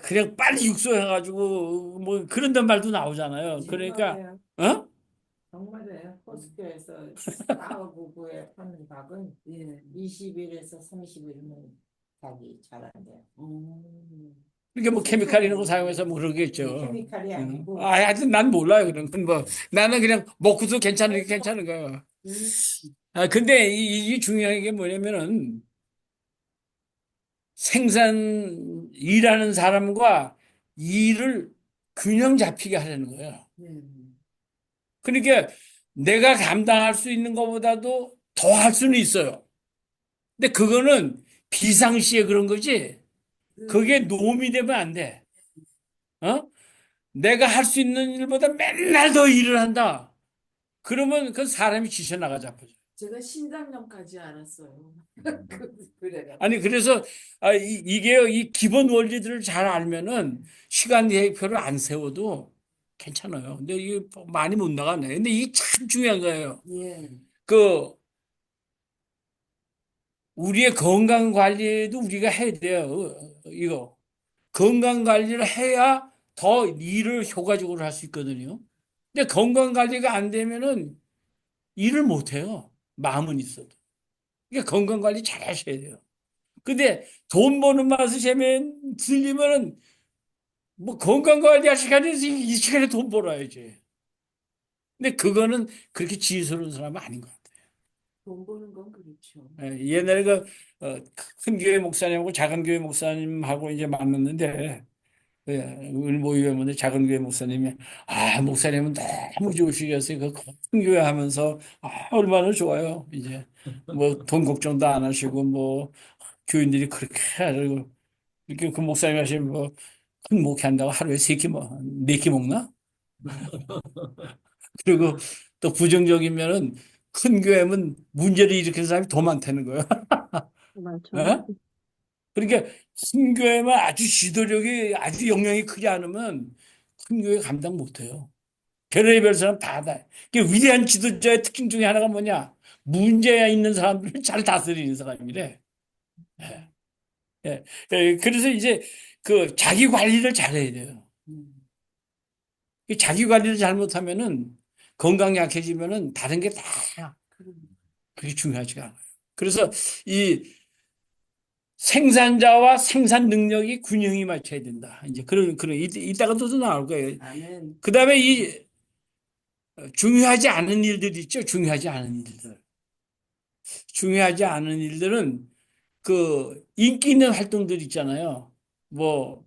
그냥 빨리 육소해가지고 뭐 그런 단 말도 나오잖아요. 그러니까 정말이에요. 어? 정말이에요. 포스코에서 싸우고에 파는 닭은 예. 20일에서 30일이면 닭이 자란대요. 그러니까 뭐 케미칼 이런 거 사용해서 뭐 그러겠죠. 케미칼이 아니고 하여튼 난 몰라요 그런 건 뭐 나는 그냥 먹고도 괜찮은 거예요. 근데 이 중요한 게 뭐냐면은 일하는 사람과 일을 균형 잡히게 하려는 거예요. 예. 그러니까 내가 감당할 수 있는 것보다도 더 할 수는 있어요. 근데 그거는 비상시에 그런 거지. 그게 노임이 되면 안 돼. 어? 내가 할 수 있는 일보다 맨날 더 일을 한다. 그러면 그 사람이 지쳐나가자. 제가 신장염까지 알았어요. 그래요. 아니, 그래서, 이게 이 기본 원리들을 잘 알면은 시간 계획표를 안 세워도 괜찮아요. 근데 이게 많이 못 나가네. 근데 이게 참 중요한 거예요. 예. 그, 우리의 건강 관리도 우리가 해야 돼요. 이거. 건강 관리를 해야 더 일을 효과적으로 할 수 있거든요. 근데 건강 관리가 안 되면은 일을 못 해요. 마음은 있어도. 그러니까 건강 관리 잘 하셔야 돼요. 근데 돈 버는 맛을 들리면은 뭐 건강 관리할 시간이 이 시간에 돈 벌어야지. 근데 그거는 그렇게 지혜스러운 사람은 아닌 것 같아요. 돈 버는 건 그렇죠. 옛날에 큰 교회 목사님하고 작은 교회 목사님하고 이제 만났는데, 을모교회면 작은 교회 목사님이, 목사님은 너무 좋으시겠어요. 큰 교회 하면서, 얼마나 좋아요. 이제, 뭐, 돈 걱정도 안 하시고, 뭐, 교인들이 그렇게 하고, 이렇게 그 목사님 하시면 뭐, 큰 목회 한다고 하루에 네 끼 먹나? 그리고 또 부정적이면은 큰 교회면 문제를 일으키는 사람이 더 많다는 거예요. 맞죠. 어? 그러니까 큰 교회만 아주 지도력이 아주 영향이 크지 않으면 큰 교회 감당 못해요. 별의별 사람 다. 그 위대한 지도자의 특징 중에 하나가 뭐냐? 문제 있는 사람들을 잘 다스리는 사람이래. 예. 그래서 이제 그 자기 관리를 잘해야 돼요. 이 자기 관리를 잘못하면은 건강이 약해지면은 다른 게 다 그게 중요하지가 않아요. 그래서 이 생산자와 생산 능력이 균형이 맞춰야 된다. 이제 이따가 또 나올 거예요. 나는 그 다음에 중요하지 않은 일들 있죠. 중요하지 않은 일들. 중요하지 않은 일들은 인기 있는 활동들 있잖아요. 뭐,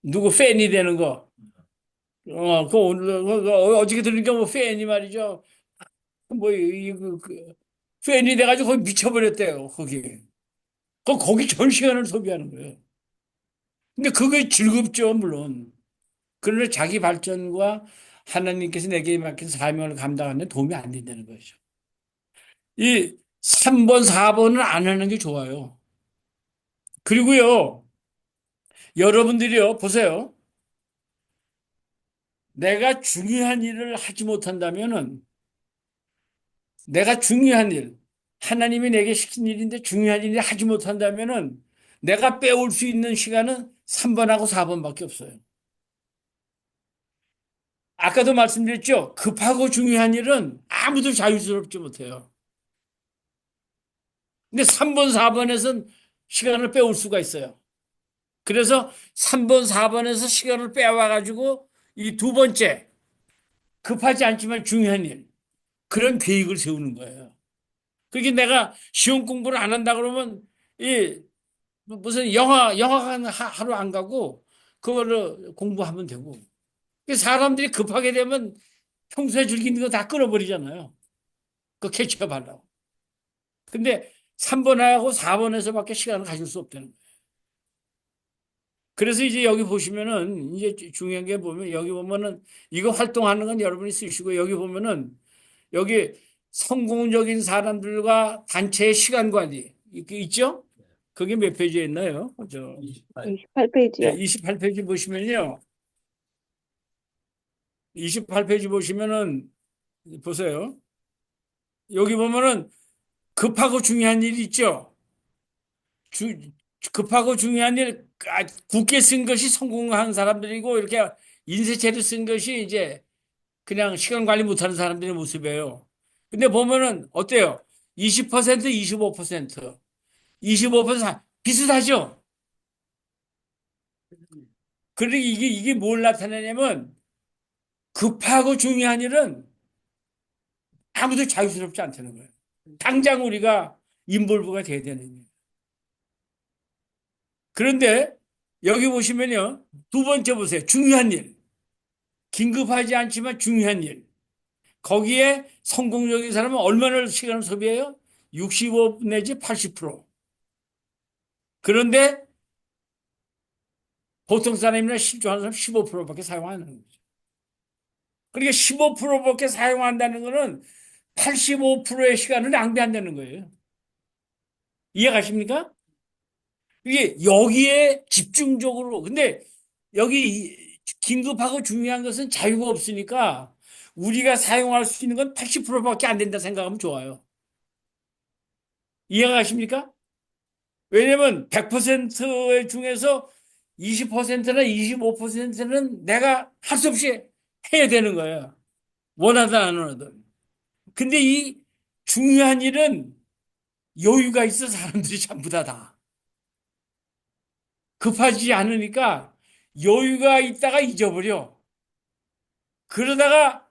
누구 팬이 되는 거. 어저께 들으니까 뭐 팬이 말이죠. 팬이 돼가지고 거기 미쳐버렸대요. 거기 전 시간을 소비하는 거예요. 근데 그게 즐겁죠, 물론. 그러나 자기 발전과 하나님께서 내게 맡긴 사명을 감당하는 데 도움이 안 된다는 거죠. 이 3번, 4번은 안 하는 게 좋아요. 그리고요, 여러분들이요, 보세요. 내가 중요한 일을 하지 못한다면은 내가 중요한 일, 하나님이 내게 시킨 일인데 중요한 일을 하지 못한다면은 내가 빼올 수 있는 시간은 3번하고 4번밖에 없어요. 아까도 말씀드렸죠. 급하고 중요한 일은 아무도 자유스럽지 못해요. 근데 3번, 4번에선 시간을 빼올 수가 있어요. 그래서 3번, 4번에서 시간을 빼와가지고 이 두 번째, 급하지 않지만 중요한 일. 그런 계획을 세우는 거예요. 그게 내가 시험 공부를 안 한다 그러면 이 무슨 영화관 하루 안 가고 그거를 공부하면 되고. 사람들이 급하게 되면 평소에 즐기는 거 다 끊어버리잖아요. 그거 캐치업 하려고. 근데 3번하고 4번에서밖에 시간을 가질 수 없다는 거예요. 그래서 이제 여기 보시면은 이제 중요한 게 보면 여기 보면은 이거 활동하는 건 여러분이 쓰시고 여기 보면은 여기 성공적인 사람들과 단체의 시간 관리 이게 있죠? 그게 몇 페이지에 있나요? 28페이지요. 28페이지 보시면요. 28페이지 보시면은 보세요. 여기 보면은 급하고 중요한 일이 있죠. 급하고 중요한 일 굳게 쓴 것이 성공한 사람들이고 이렇게 인쇄체를 쓴 것이 이제 그냥 시간 관리 못하는 사람들의 모습이에요. 근데 보면은 어때요? 20%, 25%, 25% 비슷하죠? 그러니까 이게 뭘 나타내냐면 급하고 중요한 일은 아무도 자유스럽지 않다는 거예요. 당장 우리가 인볼브가 돼야 되는 거예요. 그런데 여기 보시면요. 두 번째 보세요. 중요한 일. 긴급하지 않지만 중요한 일. 거기에 성공적인 사람은 얼마나 시간을 소비해요? 65 내지 80%. 그런데 보통 사람이나 실조하는 사람 15%밖에 사용하는 거죠. 그러니까 15%밖에 사용한다는 것은 85%의 시간을 낭비한다는 거예요. 이해가십니까? 이게 여기에 집중적으로 근데 여기 긴급하고 중요한 것은 자유가 없으니까 우리가 사용할 수 있는 건 80%밖에 안 된다 생각하면 좋아요. 이해가십니까? 왜냐면 100% 중에서 20%나 25%는 내가 할 수 없이 해야 되는 거예요. 원하든 안 원하든. 근데 이 중요한 일은 여유가 있어 사람들이 전부 다. 급하지 않으니까 여유가 있다가 잊어버려. 그러다가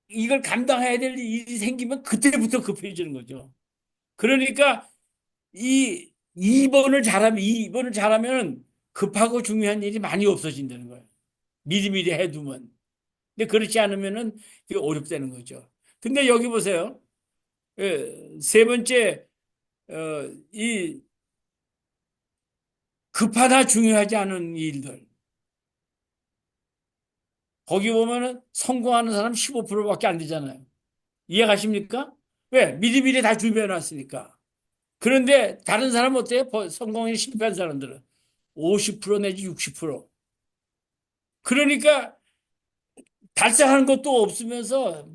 이걸 감당해야 될 일이 생기면 그때부터 급해지는 거죠. 그러니까 이 2번을 잘하면 급하고 중요한 일이 많이 없어진다는 거예요. 미리미리 해두면. 근데 그렇지 않으면은 이게 어렵다는 거죠. 근데 여기 보세요. 세 번째, 이 급하다 중요하지 않은 일들. 거기 보면은 성공하는 사람 15%밖에 안 되잖아요. 이해가십니까? 왜? 미리미리 다 준비해 놨으니까. 그런데 다른 사람은 어때요? 성공에 실패한 사람들은 50% 내지 60%. 그러니까 달성하는 것도 없으면서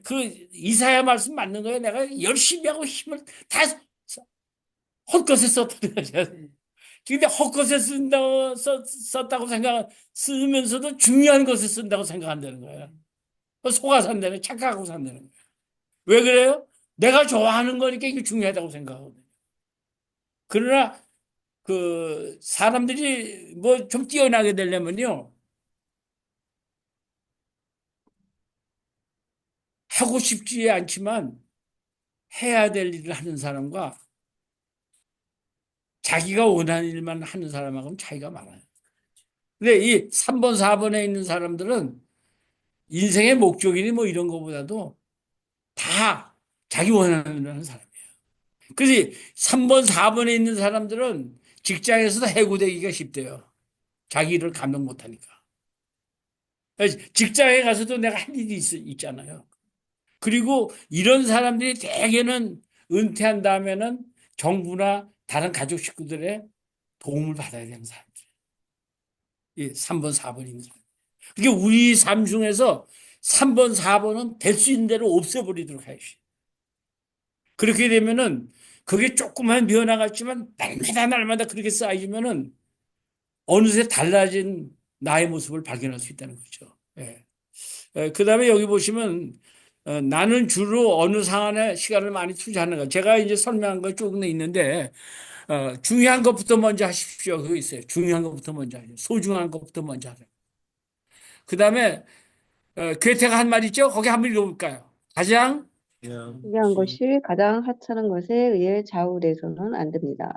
그 이사야 말씀 맞는 거예요. 내가 열심히 하고 힘을 다 헛것에 썼다는 거죠. 근데 헛것에 썼다고 쓰면서도 중요한 것에 쓴다고 생각한다는 거예요. 속아 산다는, 착각하고 산다는 거예요. 왜 그래요? 내가 좋아하는 거니까 이게 중요하다고 생각하거든요. 그러나 그 사람들이 뭐 좀 뛰어나게 되려면요. 하고 싶지 않지만 해야 될 일을 하는 사람과 자기가 원하는 일만 하는 사람하고는 차이가 많아요. 근데 이 3번, 4번에 있는 사람들은 인생의 목적이니 뭐 이런 거보다도 다 자기 원하는 일을 하는 사람이에요. 그래서 3번, 4번에 있는 사람들은 직장에서도 해고되기가 쉽대요. 자기 일을 감당 못하니까. 직장에 가서도 내가 할 일이 있잖아요. 그리고 이런 사람들이 대개는 은퇴한 다음에는 정부나 다른 가족 식구들의 도움을 받아야 되는 사람들. 이 3번, 4번 있는 사람. 그게 우리 삶 중에서 3번, 4번은 될 수 있는 대로 없애버리도록 해야지. 그렇게 되면은 그게 조그만 변화 같지만 날마다 그렇게 쌓이면은 어느새 달라진 나의 모습을 발견할 수 있다는 거죠. 예. 그 다음에 여기 보시면 나는 주로 어느 상황에 시간을 많이 투자하는가. 제가 이제 설명한 거 조금 있는데 중요한 것부터 먼저 하십시오. 그거 있어요. 중요한 것부터 먼저 하세요. 소중한 것부터 먼저 하세요. 그 다음에 괴테가 한 말 있죠? 거기 한번 읽어볼까요? 가장 그냥 중요한 것이 가장 하찮은 것에 의해 좌우돼서는 안 됩니다.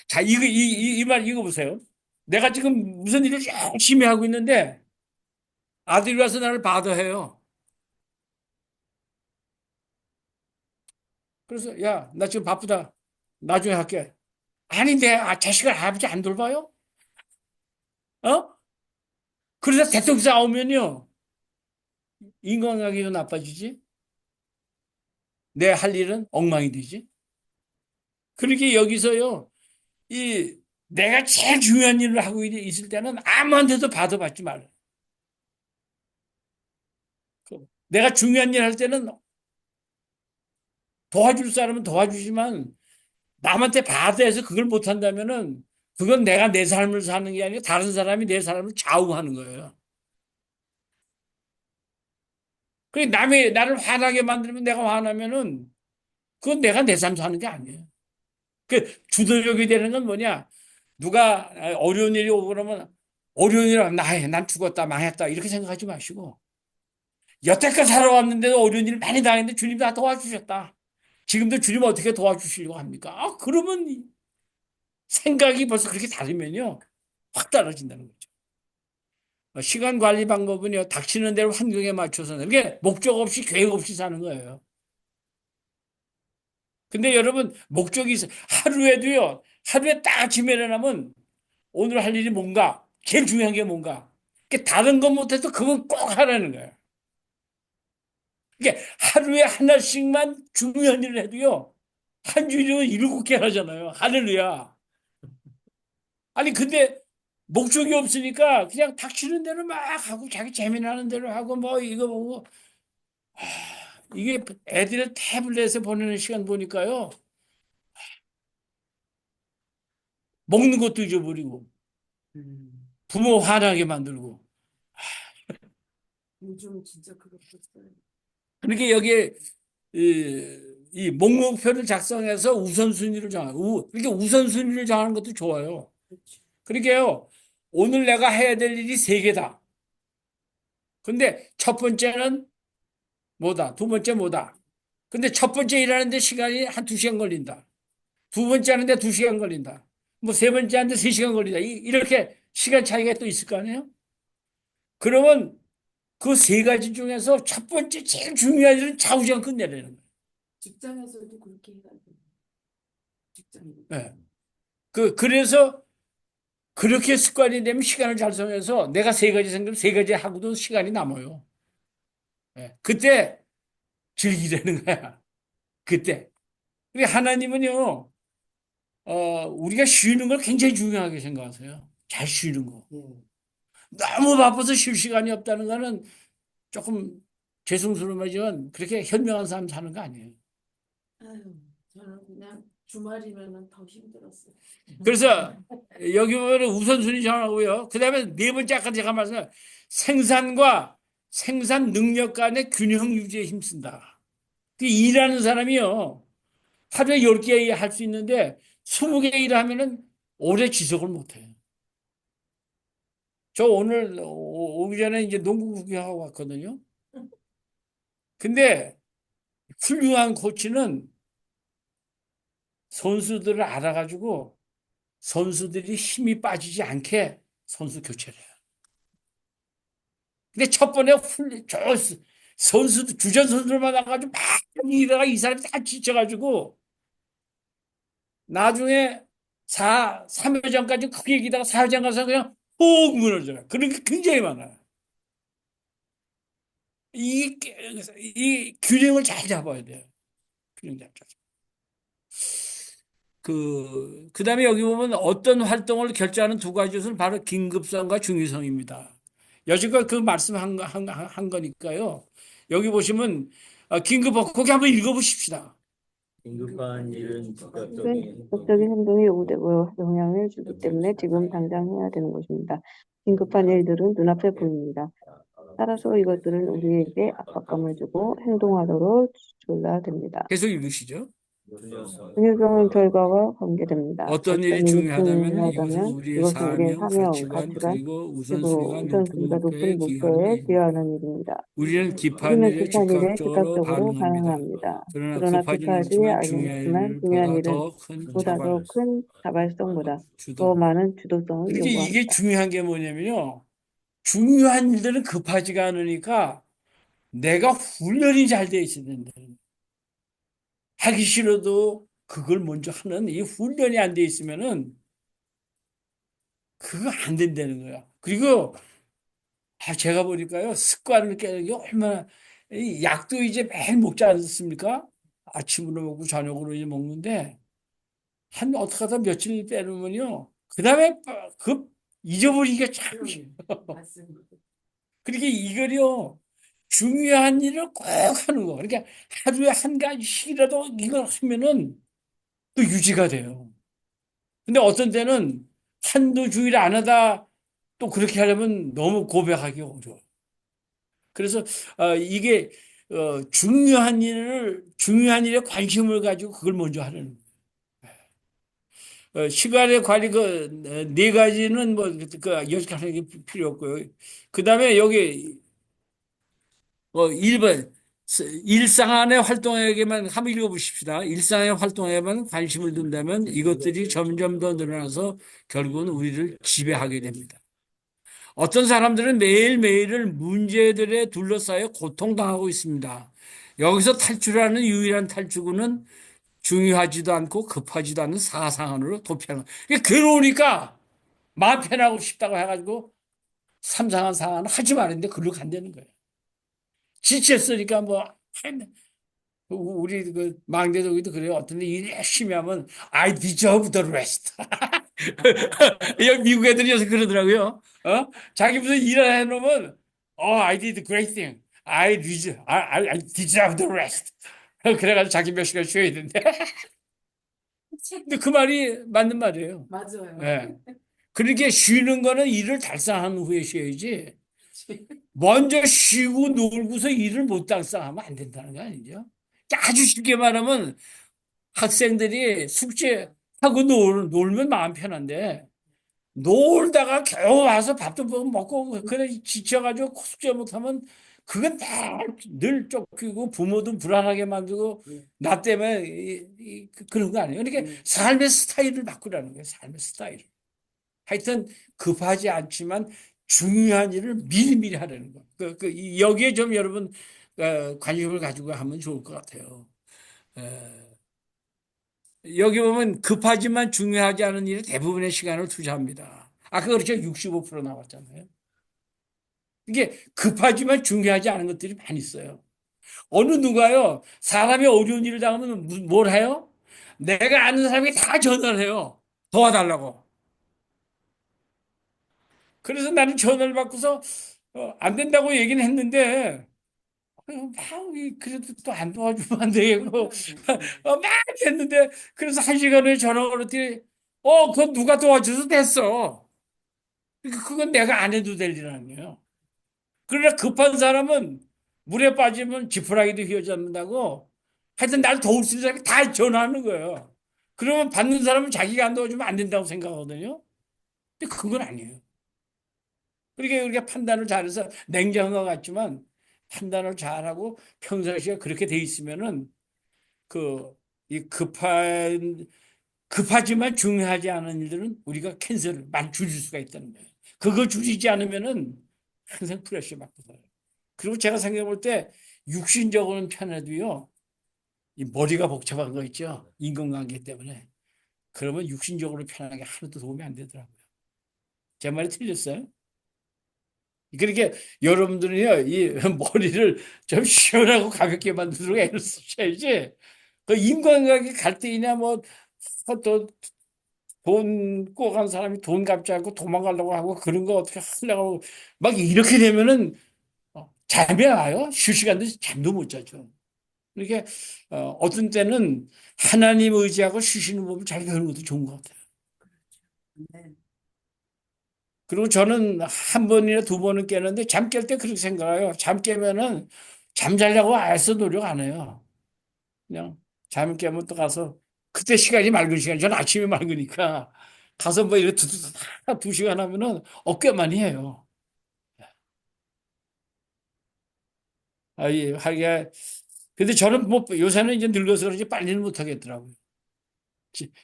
자, 이 말 읽어보세요. 내가 지금 무슨 일을 열심히 하고 있는데 아들이 와서 나를 바더해요. 그래서 야, 나 지금 바쁘다. 나중에 할게. 아닌데, 자식을 아버지 안 돌봐요? 어? 그래서 대통령 싸우면요. 인간관계도 나빠지지? 내 할 일은 엉망이 되지? 그렇게 여기서요. 내가 제일 중요한 일을 하고 있을 때는 아무한테도 받아받지 말아요. 내가 중요한 일 할 때는 도와줄 사람은 도와주지만 남한테 받아서 그걸 못한다면은 그건 내가 내 삶을 사는 게 아니라 다른 사람이 내 삶을 좌우하는 거예요. 그 남이 나를 화나게 만들면 내가 화나면은 그건 내가 내 삶 사는 게 아니에요. 그 주도적이 되는 건 뭐냐? 누가 어려운 일이 오고 그러면 어려운 일 하면 난 죽었다 망했다 이렇게 생각하지 마시고 여태껏 살아왔는데도 어려운 일 많이 당했는데 주님 다 도와주셨다. 지금도 주님 어떻게 도와주시려고 합니까? 그러면 생각이 벌써 그렇게 다르면요. 확 떨어진다는 거죠. 시간 관리 방법은요. 닥치는 대로 환경에 맞춰서 이게 목적 없이 계획 없이 사는 거예요. 근데 여러분 목적이 있어요. 하루에 딱 아침에 일어나면 오늘 할 일이 뭔가 제일 중요한 게 뭔가 다른 것 못해도 그건 꼭 하라는 거예요. 이게 하루에 하나씩만 중요한 일을 해도요. 한 주일이면 7개 하잖아요. 할렐루야. 아니 근데 목적이 없으니까 그냥 닥치는 대로 막 하고 자기 재미나는 대로 하고 뭐 이거 보고 이게 애들 태블릿에 보내는 시간 보니까요. 먹는 것도 잊어버리고 부모 화나게 만들고 요즘 진짜 그렇겠어요. 그러니까 여기에 이 목록표를 작성해서 우선순위를 정하고 이렇게 우선순위를 정하는 것도 좋아요. 그렇죠. 그러니까요. 오늘 내가 해야 될 일이 3개다. 근데 첫 번째는 뭐다? 두 번째 뭐다? 근데 첫 번째 일하는데 시간이 한 2시간 걸린다. 두 번째 하는데 2시간 걸린다. 뭐 세 번째 하는데 3시간 걸린다. 이렇게 시간 차이가 또 있을 거 아니에요? 그러면 그 3가지 중에서 첫 번째 제일 중요한 일은 좌우지간 끝내라는 거예요. 직장에서도 그렇게 해야 돼요. 직장에. 네. 그래서 그렇게 습관이 되면 시간을 잘 정해서 내가 3가지 생기면 3가지 하고도 시간이 남아요. 네. 그때 즐기라는 거야. 그때. 우리 하나님은요, 우리가 쉬는 걸 굉장히 중요하게 생각하세요. 잘 쉬는 거. 너무 바빠서 쉴 시간이 없다는 거는 조금 죄송스러우지만 그렇게 현명한 삶 사는 거 아니에요. 아유, 저는 그냥 주말이면은 더 힘들었어요. 그래서 여기 보면 우선순위 정하고요. 그 다음에 4번째 아까 제가 말씀한 생산과 생산 능력 간의 균형 유지에 힘쓴다. 그 일하는 사람이요. 하루에 10개 할 수 있는데 20개 일하면은 오래 지속을 못 해요. 저 오늘 오기 전에 이제 농구 구경하고 왔거든요. 근데 훌륭한 코치는 선수들을 알아가지고 선수들이 힘이 빠지지 않게 선수 교체를 해요. 근데 첫 번에 선수들, 주전 선수들만 나가지고 막 일하다가 이 사람이 다 지쳐가지고 나중에 3회전까지 크게 이기다가 4회전 가서 그냥 훅 무너져요. 그런 게 굉장히 많아요. 이 균형을 잘 잡아야 돼요. 균형 잡죠. 그 다음에 여기 보면 어떤 활동을 결정하는 2가지 요소는 바로 긴급성과 중요성입니다. 여지껏 그 말씀한 거니까요. 여기 보시면, 거기 한번 읽어보십시다. 긴급한 일은 이건 즉각적인 적극적인 행동. 행동에 영향을 주기 때문에 지금 당장 해야 되는 것입니다. 긴급한 일들은 눈앞에 보입니다. 따라서 이것들은 우리에게 압박감을 주고 행동하도록 졸라됩니다. 계속 읽으시죠. 중요성은 결과와 관계됩니다. 어떤 일이 어떤 일이 중요하다면 이것은 중요하다면 우리의 이것은 우리의 사명, 사명, 가치관, 가치관, 그리고 우선순위가 그리고 높은 우선순위가 목표에 높은 기여하는 목표에 일입니다. 기여하는 일입니다. 우리는 급한 우리는 일에 급한 일에 즉각적으로 즉각적으로 반응합니다. 반응합니다. 그러나 그러나 급하지 급하지 않지만 않지만 중요한 중요한 일은 일보다 더 큰 보다 더 큰 자발성보다 더 주도. 많은 주도성을 그러니까 이게 요구합니다. 중요한 게 뭐냐면요. 중요한 일들은 급하지가 않으니까 내가 훈련이 잘 돼 있어야 된다. 하기 싫어도 그걸 먼저 하는 이 훈련이 안 돼 있으면은 그거 안 된다는 거야. 그리고 제가 보니까요, 습관을 깨는 게 얼마나, 이 약도 이제 매일 먹지 않습니까? 아침으로 먹고 저녁으로 이제 먹는데, 한 어떻게 하다 며칠 빼놓으면요, 그 다음에 그 잊어버리기가 참 쉬워요. 맞습니다. 그러니까 이거요, 중요한 일을 꼭 하는 거. 그러니까 하루에 한 가지씩이라도 이걸 하면은 또 유지가 돼요. 근데 어떤 때는 한두 주일 안 하다 또 그렇게 하려면 너무 고백하기 어려워. 그래서 이게 중요한 일에 관심을 가지고 그걸 먼저 하는 시간의 관리 네 가지는 뭐 여기까지 게 필요 없고요. 그다음에 여기 1번 일상안의 활동에게만 한번 읽어보십시다. 일상의 활동에만 관심을 둔다면 이것들이 점점 더 늘어나서 결국은 우리를 지배하게 됩니다. 어떤 사람들은 매일매일을 문제들에 둘러싸여 고통당하고 있습니다. 여기서 탈출하는 유일한 탈출구는 중요하지도 않고 급하지도 않은 사상안으로 도피하는 거예요. 괴로우니까 마음 편하고 싶다고 해가지고 삼상한 상황은 하지 말았는데 그걸로 간다는 거예요. 지쳤으니까 뭐 우리 그 망대동이도 그래요. 어떤 일 열심히 하면 I deserve the rest. 여기 미국 애들이 요새 그러더라고요. 자기 무슨 일을 해놓으면 I did great thing. I deserve the rest. 그래가지고 자기 몇 시간 쉬어야 된대. 근데 그 말이 맞는 말이에요. 맞아요. 예. 그렇게 쉬는 거는 일을 달성한 후에 쉬어야지. 먼저 쉬고 놀고서 일을 못 달성하면 안 된다는 거 아니죠? 아주 쉽게 말하면 학생들이 숙제하고 놀면 마음 편한데 놀다가 겨우 와서 밥도 먹고 그래 지쳐가지고 숙제 못하면 그건 늘 쫓기고 부모도 불안하게 만들고 나 때문에 그런 거 아니에요. 그러니까 삶의 스타일을 바꾸라는 거예요. 삶의 스타일. 하여튼 급하지 않지만 중요한 일을 미리미리 하라는 거. 여기에 좀 여러분 관심을 가지고 하면 좋을 것 같아요. 여기 보면 급하지만 중요하지 않은 일에 대부분의 시간을 투자합니다. 아까 그렇죠. 65% 나왔잖아요. 이게 급하지만 중요하지 않은 것들이 많이 있어요. 어느 누가요. 사람이 어려운 일을 당하면 뭘 해요? 내가 아는 사람이 다 전화를 해요. 도와달라고. 그래서 나는 전화를 받고서 안 된다고 얘기는 했는데 그래도 또 안 도와주면 안 되겠고 막 했는데 그래서 1시간 후에 전화가 오더니 그건 누가 도와줘도 됐어. 그러니까 그건 내가 안 해도 될 일은 아니에요. 그러나 급한 사람은 물에 빠지면 지푸라기도 휘어잡는다고 하여튼 날 도울 수 있는 사람이 다 전화하는 거예요. 그러면 받는 사람은 자기가 안 도와주면 안 된다고 생각하거든요. 근데 그건 아니에요. 그러니까 우리가 판단을 잘해서 냉정한 것 같지만 판단을 잘하고 평상시에 그렇게 돼 있으면은 이 급하지만 중요하지 않은 일들은 우리가 캔슬을 많이 줄일 수가 있다는 거예요. 그거 줄이지 않으면은 항상 프레셔 받고 살아요. 그리고 제가 생각해 볼 때 육신적으로는 편해도요, 이 머리가 복잡한 거 있죠. 인간관계 때문에. 그러면 육신적으로 편하게 하나도 도움이 안 되더라고요. 제 말이 틀렸어요? 그러니까 여러분들은요, 이 머리를 좀 시원하고 가볍게 만들도록 애를 쓰셔야지. 그 인간관계 갈등이냐, 뭐, 또, 돈 꼬간 사람이 돈 갚지 않고 도망가려고 하고 그런 거 어떻게 하려고 하고 막 이렇게 되면은 잠이 와요. 쉴 시간도 잠도 못 자죠. 그러니까 어떤 때는 하나님 의지하고 쉬시는 법을 잘 배우는 것도 좋은 것 같아요. 네. 그리고 저는 한 번이나 두 번은 깨는데 잠 깰 때 그렇게 생각해요. 잠 깨면은 잠자려고 애써 노력 안 해요. 그냥 잠 깨면 또 가서 그때 시간이 맑은 시간. 전 아침에 맑으니까 가서 뭐 이렇게 두 시간 하면은 어깨만이 해요. 아, 예, 하기가. 근데 저는 뭐 요새는 이제 늙어서 그런지 빨리는 못 하겠더라고요.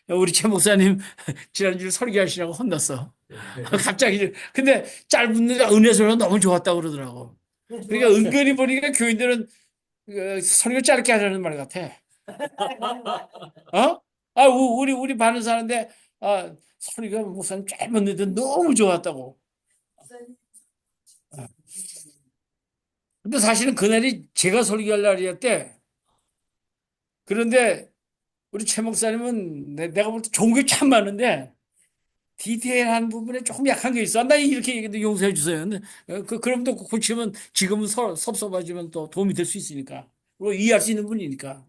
우리 최 목사님 지난주에 설교하시라고 혼났어. 갑자기. 근데 짧은데 은혜설교 너무 좋았다고 그러더라고. 그러니까 은근히 보니까 교인들은 설교 짧게 하려는 말 같아. 어? 아, 우리 반은 사는데, 설교가 목사님 짧은데 너무 좋았다고. 아, 근데 사실은 그날이 제가 설교할 날이었대. 그런데 우리 최 목사님은 내가 볼 때 좋은 게 참 많은데, 디테일한 부분에 조금 약한 게 있어. 나 이렇게 얘기해도 용서해 주세요. 근데 그럼 또 고치면 지금은 섭섭하지만 또 도움이 될 수 있으니까. 그리고 이해할 수 있는 분이니까.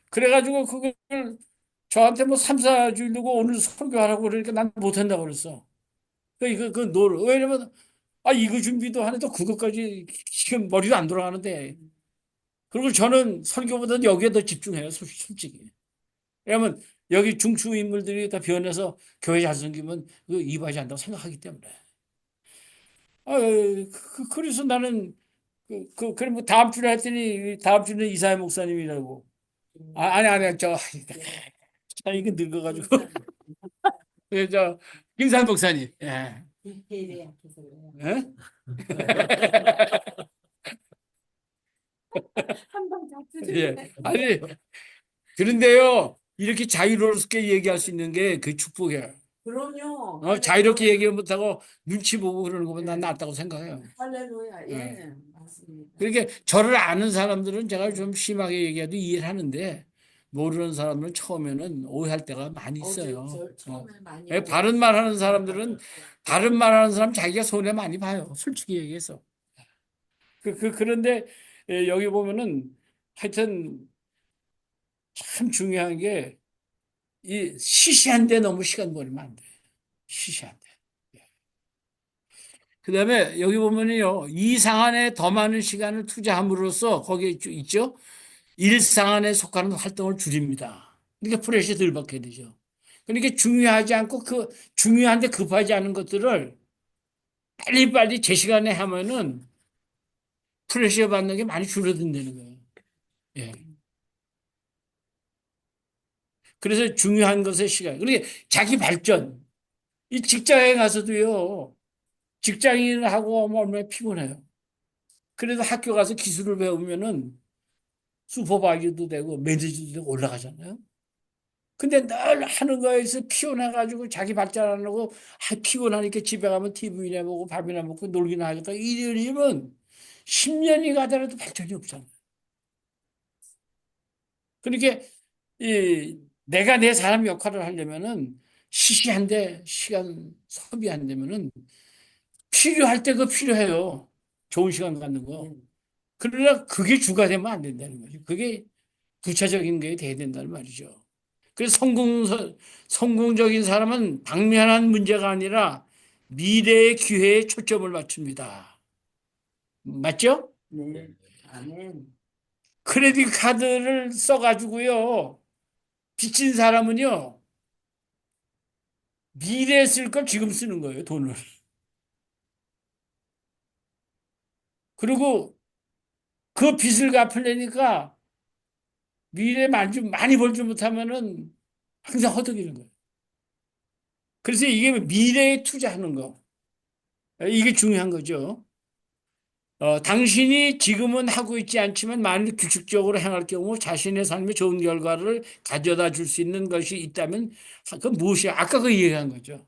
그래가지고 그걸 저한테 뭐 3, 4주일 두고 오늘 설교하라고 그러니까 난 못한다고 그랬어. 왜냐면, 이거 준비도 하는데 그것까지 지금 머리도 안 돌아가는데. 그리고 저는 설교보다는 여기에 더 집중해요, 솔직히. 왜냐면 여기 중추 인물들이 다 변해서 교회 잘 섬기면 이바지 한다고 생각하기 때문에. 그래서 나는 그래 뭐 다음 주에 했더니 다음 주는 이사회 목사님이라고. 아니 이거 늙어가지고. 저 김산 목사님. 예. 디테일에 약해서 그래요. 예? 한방 잡수죠. 예. 아니 그런데요 이렇게 자유롭게 얘기할 수 있는 게 그 축복이에요. 그럼요. 자유롭게 얘기 못하고 눈치 보고 그러는 것보다 난 낫다고 생각해요. 할렐루야. 예, 예. 맞습니다. 그러니까 저를 아는 사람들은 제가 좀 심하게 얘기해도 이해를 하는데 모르는 사람은 처음에는 오해할 때가 많이 있어요. 처음에 많이 바른 말 하는 사람들은 바른 말 하는 사람 자기가 손해 많이 봐요. 솔직히 얘기해서. 그런데 여기 보면은 하여튼 참 중요한 게 이 시시한데 너무 시간 버리면 안 돼. 시시한데. 그다음에 여기 보면은요. 이 상한에 더 많은 시간을 투자함으로써 거기에 있죠. 일상안에 속하는 활동을 줄입니다. 그러니까 프레시 덜 받게 되죠. 그러니까 중요하지 않고 중요한데 급하지 않은 것들을 빨리빨리 제 시간에 하면은 프레시 받는 게 많이 줄어든다는 거예요. 예. 그래서 중요한 것의 시간. 그러니까 자기 발전. 이 직장에 가서도요. 직장인을 하고 오면 얼마나 피곤해요. 그래도 학교 가서 기술을 배우면은 슈퍼바이저도 되고 매니저도 되고 올라가잖아요. 근데 늘 하는 거에서 피곤해가지고 자기 발전하려고 피곤하니까 집에 가면 TV나 보고 밥이나 먹고 놀기나 하겠다. 이러면 10년이 가더라도 발전이 없잖아요. 그러니까 내가 내 사람 역할을 하려면은 시시한데 시간 소비 안 되면은 필요할 때 필요해요. 좋은 시간 갖는 거. 그러나 그게 주가 되면 안 된다는 거죠. 그게 부차적인 게 돼야 된다는 말이죠. 그래서 성공적인 사람은 당면한 문제가 아니라 미래의 기회에 초점을 맞춥니다. 맞죠? 네. 아멘. 크레딧 카드를 써가지고요. 빚진 사람은요. 미래에 쓸 걸 지금 쓰는 거예요. 돈을. 그리고 그 빚을 갚으려니까 미래에 많이 벌지 못하면은 항상 허덕이는 거예요. 그래서 이게 미래에 투자하는 거. 이게 중요한 거죠. 당신이 지금은 하고 있지 않지만 만일 규칙적으로 행할 경우 자신의 삶에 좋은 결과를 가져다 줄 수 있는 것이 있다면 그건 무엇이야? 아까 그 얘기한 거죠.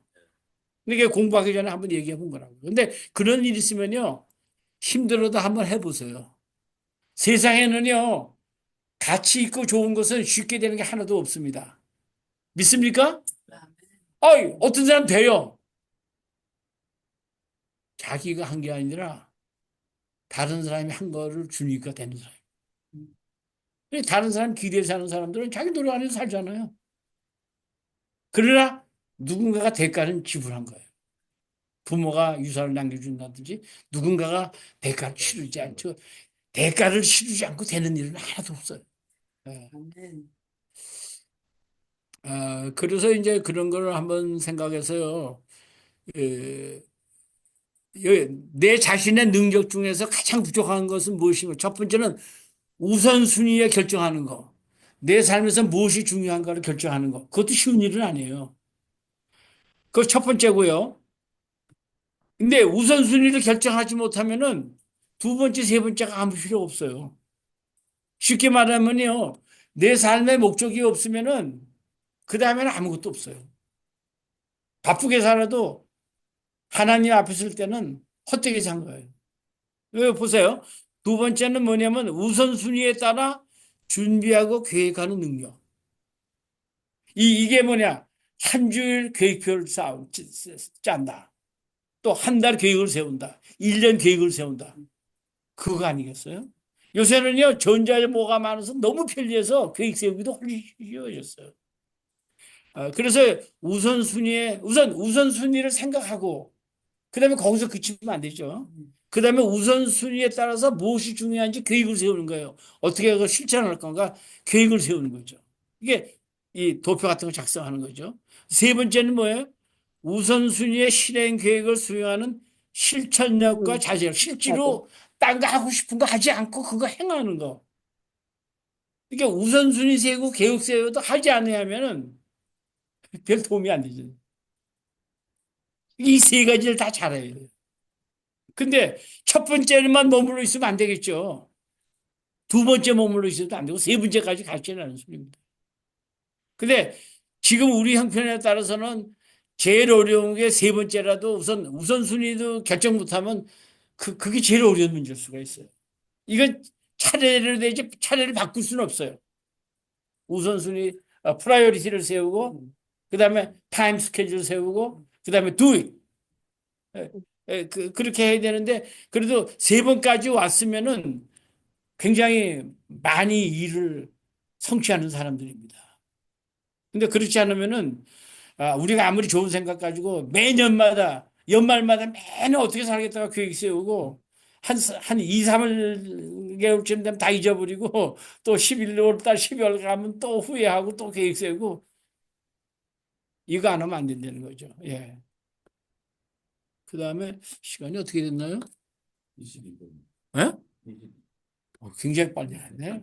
그러니까 공부하기 전에 한번 얘기해 본 거라고. 근데 그런 일 있으면요. 힘들어도 한번 해보세요. 세상에는요. 가치 있고 좋은 것은 쉽게 되는 게 하나도 없습니다. 믿습니까? 어떤 사람 돼요. 자기가 한 게 아니라 다른 사람이 한 거를 주니까 되는 사람. 다른 사람 기대에 사는 사람들은 자기 노력 안에서 살잖아요. 그러나 누군가가 대가는 지불한 거예요. 부모가 유산을 남겨준다든지 누군가가 대가를 치르지 않죠. 대가를 치르지 않고 되는 일은 하나도 없어요. 예. 아멘. 그래서 이제 그런 거를 한번 생각해서요. 에, 내 자신의 능력 중에서 가장 부족한 것은 무엇인가? 첫 번째는 우선순위에 결정하는 거. 내 삶에서 무엇이 중요한가를 결정하는 거. 그것도 쉬운 일은 아니에요. 그거 첫 번째고요. 근데 우선순위를 결정하지 못하면은 두 번째, 세 번째가 아무 필요 없어요. 쉽게 말하면요. 내 삶의 목적이 없으면은 그 다음에는 아무것도 없어요. 바쁘게 살아도 하나님 앞에 있을 때는 헛되게 산 거예요. 왜 보세요. 두 번째는 뭐냐면 우선순위에 따라 준비하고 계획하는 능력. 이게 뭐냐? 한 주일 계획표를 짠다. 또 한 달 계획을 세운다. 1년 계획을 세운다. 그거 아니겠어요? 요새는요, 전자정보가 많아서 너무 편리해서 계획 세우기도 훨씬 쉬워졌어요. 그래서 우선순위를 생각하고, 그 다음에 거기서 그치면 안 되죠. 그 다음에 우선순위에 따라서 무엇이 중요한지 계획을 세우는 거예요. 어떻게 그걸 실천할 건가? 계획을 세우는 거죠. 이게 이 도표 같은 거 작성하는 거죠. 세 번째는 뭐예요? 우선순위의 실행 계획을 수행하는 실천력과 자제력. 맞아. 실제로 딴 거 하고 싶은 거 하지 않고 그거 행하는 거. 이게 우선순위 세우고 계획 세워도 하지 않으면은 별 도움이 안 되죠. 이 세 가지를 다 잘해야 돼요. 근데 첫 번째만 머물러 있으면 안 되겠죠. 두 번째 머물러 있어도 안 되고 세 번째까지 갈지는 소리입니다. 근데 지금 우리 형편에 따라서는 제일 어려운 게 세 번째라도 우선순위도 결정 못하면 그게 제일 어려운 문제일 수가 있어요. 이건 차례를 바꿀 수는 없어요. 우선순위, 프라이어리티를 세우고, 그 다음에 타임 스케줄 세우고, 그 다음에 do it. 그렇게 해야 되는데, 그래도 세 번까지 왔으면은 굉장히 많이 일을 성취하는 사람들입니다. 근데 그렇지 않으면은, 우리가 아무리 좋은 생각 가지고 매년마다, 연말마다 매년 어떻게 살겠다가 계획 세우고, 한 2, 3개월쯤 되면 다 잊어버리고, 또 11월 달, 12월 가면 또 후회하고 또 계획 세우고, 이거 안 하면 안 된다는 거죠. 예. 그 다음에 시간이 어떻게 됐나요? 22분. 예? 굉장히 빨리 하네.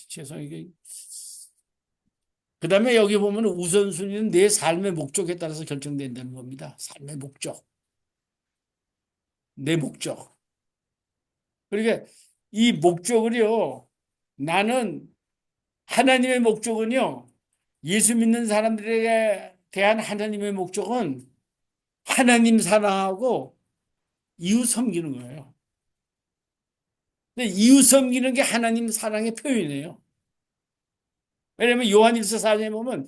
죄송 이게. 그 다음에 여기 보면 우선순위는 내 삶의 목적에 따라서 결정된다는 겁니다. 삶의 목적. 내 목적. 그러니까 이 목적을요, 나는 하나님의 목적은요, 예수 믿는 사람들에게 대한 하나님의 목적은 하나님 사랑하고 이웃 섬기는 거예요. 근데 이웃 섬기는 게 하나님 사랑의 표현이에요. 왜냐면 요한일서 4장에 보면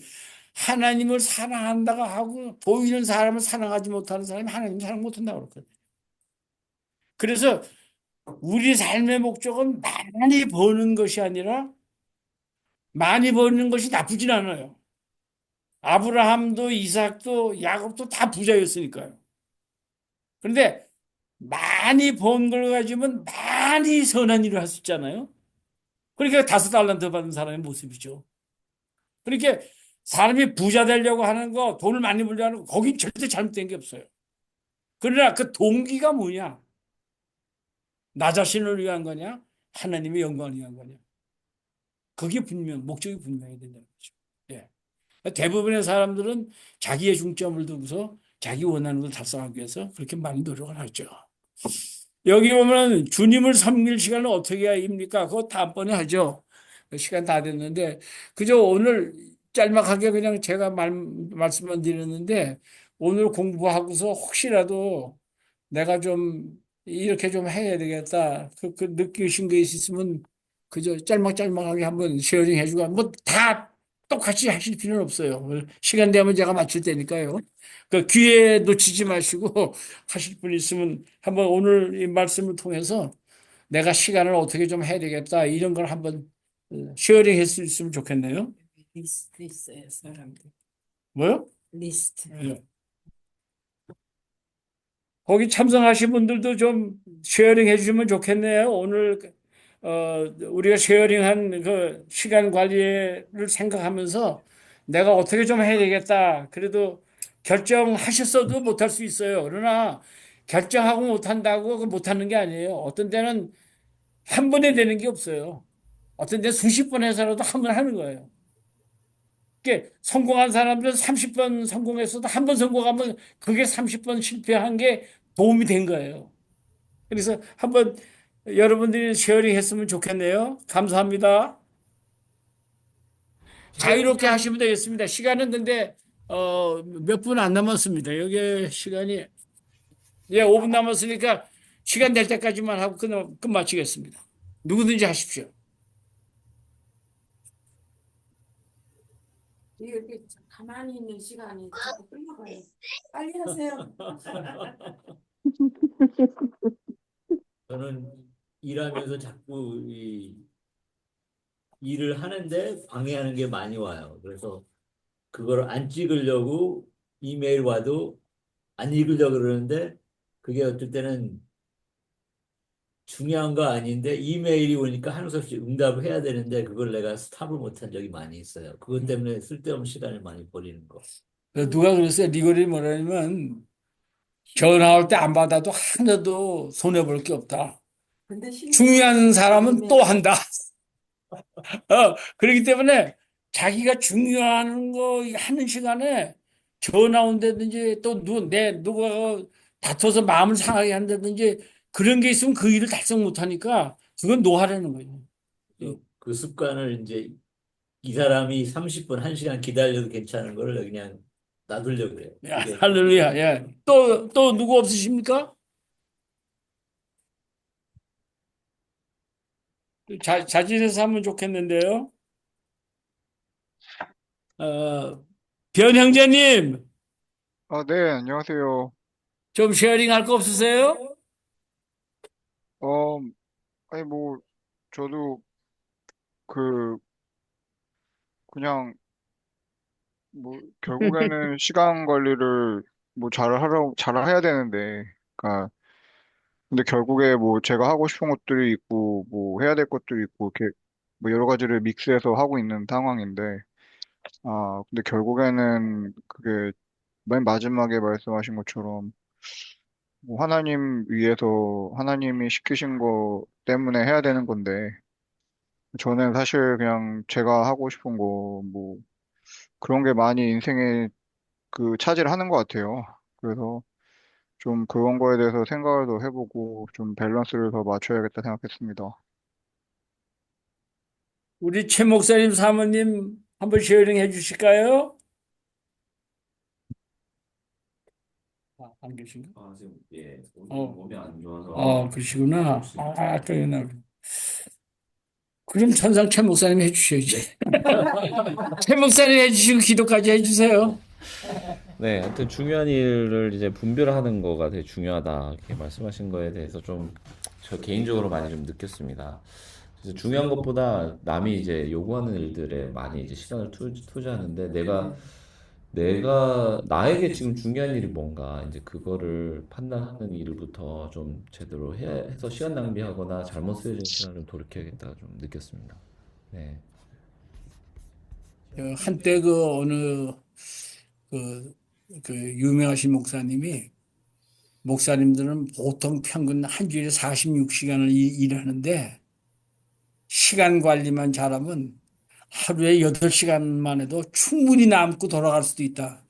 하나님을 사랑한다고 하고 보이는 사람을 사랑하지 못하는 사람이 하나님을 사랑 못한다고 그러거든요. 그래서 우리 삶의 목적은 많이 버는 것이 아니라 많이 버는 것이 나쁘진 않아요. 아브라함도 이삭도 야곱도 다 부자였으니까요. 그런데 많이 번 걸 가지면 많이 선한 일을 할 수 있잖아요. 그러니까 5달란트 받은 사람의 모습이죠. 그러니까 사람이 부자 되려고 하는 거, 돈을 많이 벌려고 하는 거, 거긴 절대 잘못된 게 없어요. 그러나 그 동기가 뭐냐? 나 자신을 위한 거냐? 하나님의 영광을 위한 거냐? 그게 목적이 분명해야 된다는 거죠. 예. 대부분의 사람들은 자기의 중점을 두고서 자기 원하는 걸 달성하기 위해서 그렇게 많이 노력을 하죠. 여기 보면 주님을 섬길 시간을 어떻게 해입니까? 그거 다음번에 하죠. 시간 다 됐는데 그저 오늘 짤막하게 그냥 제가 말씀만 드렸는데 오늘 공부하고서 혹시라도 내가 좀 이렇게 좀 해야 되겠다. 그 느끼신 게 있으면 그저 짤막짤막하게 한번 쉐어링 해주고 뭐 다 똑같이 하실 필요는 없어요. 시간 되면 제가 맞출 테니까요. 그 기회 놓치지 마시고 하실 분 있으면 한번 오늘 이 말씀을 통해서 내가 시간을 어떻게 좀 해야 되겠다 이런 걸 한번 쉐어링 할 수 있으면 좋겠네요. 리스트 있어요, 사람들. 뭐요? 리스트. 예. 거기 참석하신 분들도 좀 쉐어링 해주시면 좋겠네요. 오늘 우리가 쉐어링한 그 시간 관리를 생각하면서 내가 어떻게 좀 해야 되겠다. 그래도 결정하셨어도 못할 수 있어요. 그러나 결정하고 못한다고 그 못하는 게 아니에요. 어떤 때는 한 번에 되는 게 없어요. 어떤 때 수십 번 해서라도 한 번 하는 거예요. 그게 성공한 사람들은 30번 성공했어도 한 번 성공하면 그게 30번 실패한 게 도움이 된 거예요. 그래서 한번 여러분들이 쉐어링 했으면 좋겠네요. 감사합니다. 자유롭게 하시면 되겠습니다. 시간은 근데 몇 분 안 남았습니다. 여기 시간이 5분 남았으니까 시간 될 때까지만 하고 끝마치겠습니다. 누구든지 하십시오. 이렇게 가만히 있는 시간이 자꾸 끌려가요. 빨리 하세요. 저는 일하면서 자꾸 이 일을 하는데 방해하는 게 많이 와요. 그래서 그걸 안 찍으려고 이메일 와도 안 읽으려고 그러는데 그게 어떨 때는 중요한 거 아닌데 이메일이 오니까 하는 수 없이 응답을 해야 되는데 그걸 내가 스탑을 못한 적이 많이 있어요. 그것 때문에 쓸데없는 시간을 많이 버리는 거. 누가 그랬어요? 리거리 뭐라냐면 전화 올 때 안 받아도 하나도 손해볼 게 없다. 근데 중요한 사람은 또 한다. 그렇기 때문에 자기가 중요한 거 하는 시간에 전화 온다든지 또 누가 다퉈서 마음을 상하게 한다든지 그런 게 있으면 그 일을 달성 못 하니까 그건 노하라는 거예요. 그 습관을 이제 이 사람이 30분, 1시간 기다려도 괜찮은 거를 그냥 놔두려고 그래요. 야, 할렐루야. 예. 또 누구 없으십니까? 자진해서 하면 좋겠는데요. 변 형제님, 아, 네, 안녕하세요. 좀 쉐어링 할 거 없으세요? 어, 아니, 저도 그, 그냥, 결국에는 시간 관리를 잘 해야 되는데, 그러니까, 근데 결국에 제가 하고 싶은 것들이 있고, 해야 될 것들이 있고, 이렇게, 여러 가지를 믹스해서 하고 있는 상황인데, 근데 결국에는 그게 맨 마지막에 말씀하신 것처럼, 하나님 위해서 하나님이 시키신 거 때문에 해야 되는 건데, 저는 사실 그냥 제가 하고 싶은 거, 그런 게 많이 인생에 차지를 하는 것 같아요. 그래서 좀 그런 거에 대해서 생각을 더 해보고 좀 밸런스를 더 맞춰야겠다 생각했습니다. 우리 최 목사님 사모님 한번 쉐어링 해 주실까요? 안 계신가? 지금 예, 오늘 어. 몸이 안 좋아서 그러시구나. 또 옛날. 그럼 천상 최 목사님 해주셔야지. 최 목사님 해주시고 기도까지 해주세요. 네, 하여튼 중요한 일을 이제 분별하는 거가 되게 중요하다 이렇게 말씀하신 거에 대해서 좀 저 개인적으로 많이 좀 느꼈습니다. 그래서 중요한 것보다 남이 이제 요구하는 일들에 많이 이제 시간을 투자하는데 내가 나에게 지금 중요한 일이 뭔가 이제 그거를 판단하는 일부터 좀 제대로 해서 시간 낭비하거나 잘못 쓰여진 시간을 좀 돌이켜야겠다 좀 느꼈습니다. 네. 한때 어느 유명하신 목사님이 목사님들은 보통 평균 한 주일에 46시간을 일하는데 시간 관리만 잘하면 하루에 8시간만 해도 충분히 남고 돌아갈 수도 있다.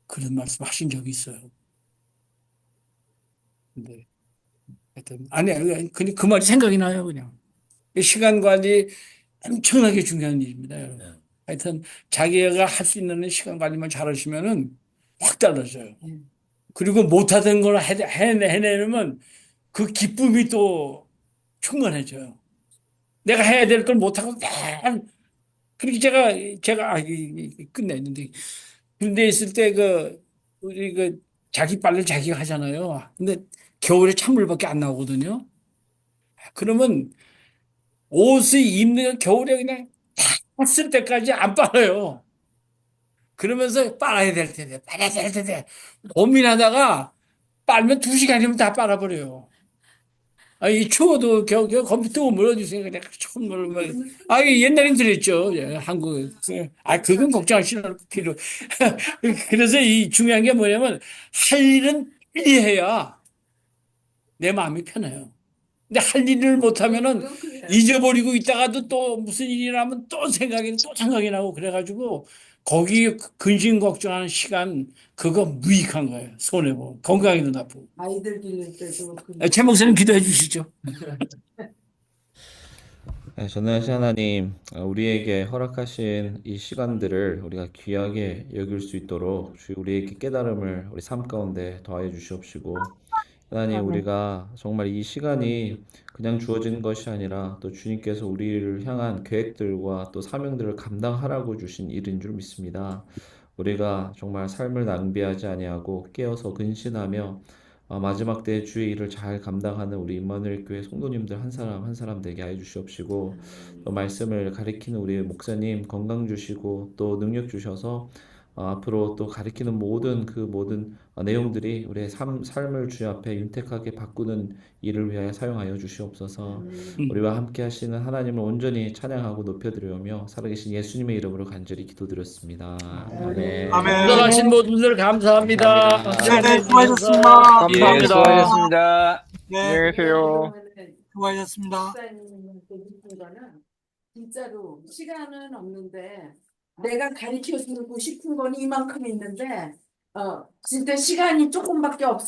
그런 말씀 하신 적이 있어요. 근데 하여튼 아니 그 말이 생각이 나요, 그냥. 시간 관리 엄청나게 중요한 일입니다, 여러분. 하여튼 자기가 할 수 있는 시간 관리만 잘하시면은 확 달라져요. 그리고 못하던 걸 해내면 그 기쁨이 또 충만해져요. 내가 해야 될 걸 못하고 그렇게 끝냈는데 군대에 있을 때 우리 자기 빨래를 자기가 하잖아요. 근데 겨울에 찬물밖에 안 나오거든요. 그러면 옷을 입는 겨울에 그냥 다 쓸 때까지 안 빨아요. 그러면서 빨아야 될 텐데 고민하다가 빨면 2시간이면 다 빨아버려요. 이 추워도 컴퓨터 물어주세요. 그냥 처음 물으면. 옛날엔 그랬죠. 예, 한국. 그건 걱정하실 필요. 그래서 이 중요한 게 뭐냐면, 할 일은 빨리 해야 내 마음이 편해요. 근데 할 일을 못하면은 그건 그래요. 잊어버리고 있다가도 또 무슨 일이 나면 또 생각이 나고 그래가지고 거기 근심 걱정하는 시간 그거 무익한 거예요. 손해보고 건강에도 나쁘고. 아이들 기를 때도 제 목사님 기도해 주시죠. 네, 전능하신 하나님, 우리에게 허락하신 이 시간들을 우리가 귀하게 여길 수 있도록 우리에게 깨달음을 우리 삶 가운데 더하여 주시옵시고, 하나님, 우리가 정말 이 시간이 그냥 주어진 것이 아니라 또 주님께서 우리를 향한 계획들과 또 사명들을 감당하라고 주신 일인 줄 믿습니다. 우리가 정말 삶을 낭비하지 아니하고 깨어서 근신하며 마지막 때 주의 일을 잘 감당하는 우리 임마누엘 교회 성도님들 한 사람 한 사람 되게 하여 주시옵시고, 또 말씀을 가리키는 우리 목사님 건강 주시고 또 능력 주셔서 앞으로 또 가리키는 모든 내용들이 우리의 삶을 주 앞에 윤택하게 바꾸는 일을 위하여 사용하여 주시옵소서. 우리와 함께 하시는 하나님을 온전히 찬양하고 높여드리며 살아계신 예수님의 이름으로 간절히 기도드렸습니다. 아멘. 아멘. 수고하신 모두들 감사합니다. 네, 수고하셨습니다. 예, 감사합니다. 수고하셨습니다. 네, 안녕히 계세요. 수고하셨습니다. 목사님한테 느낀 거는 진짜로 시간은 없는데 내가 가르쳐 주고 싶은 건 이만큼 있는데 진짜 시간이 조금밖에 없으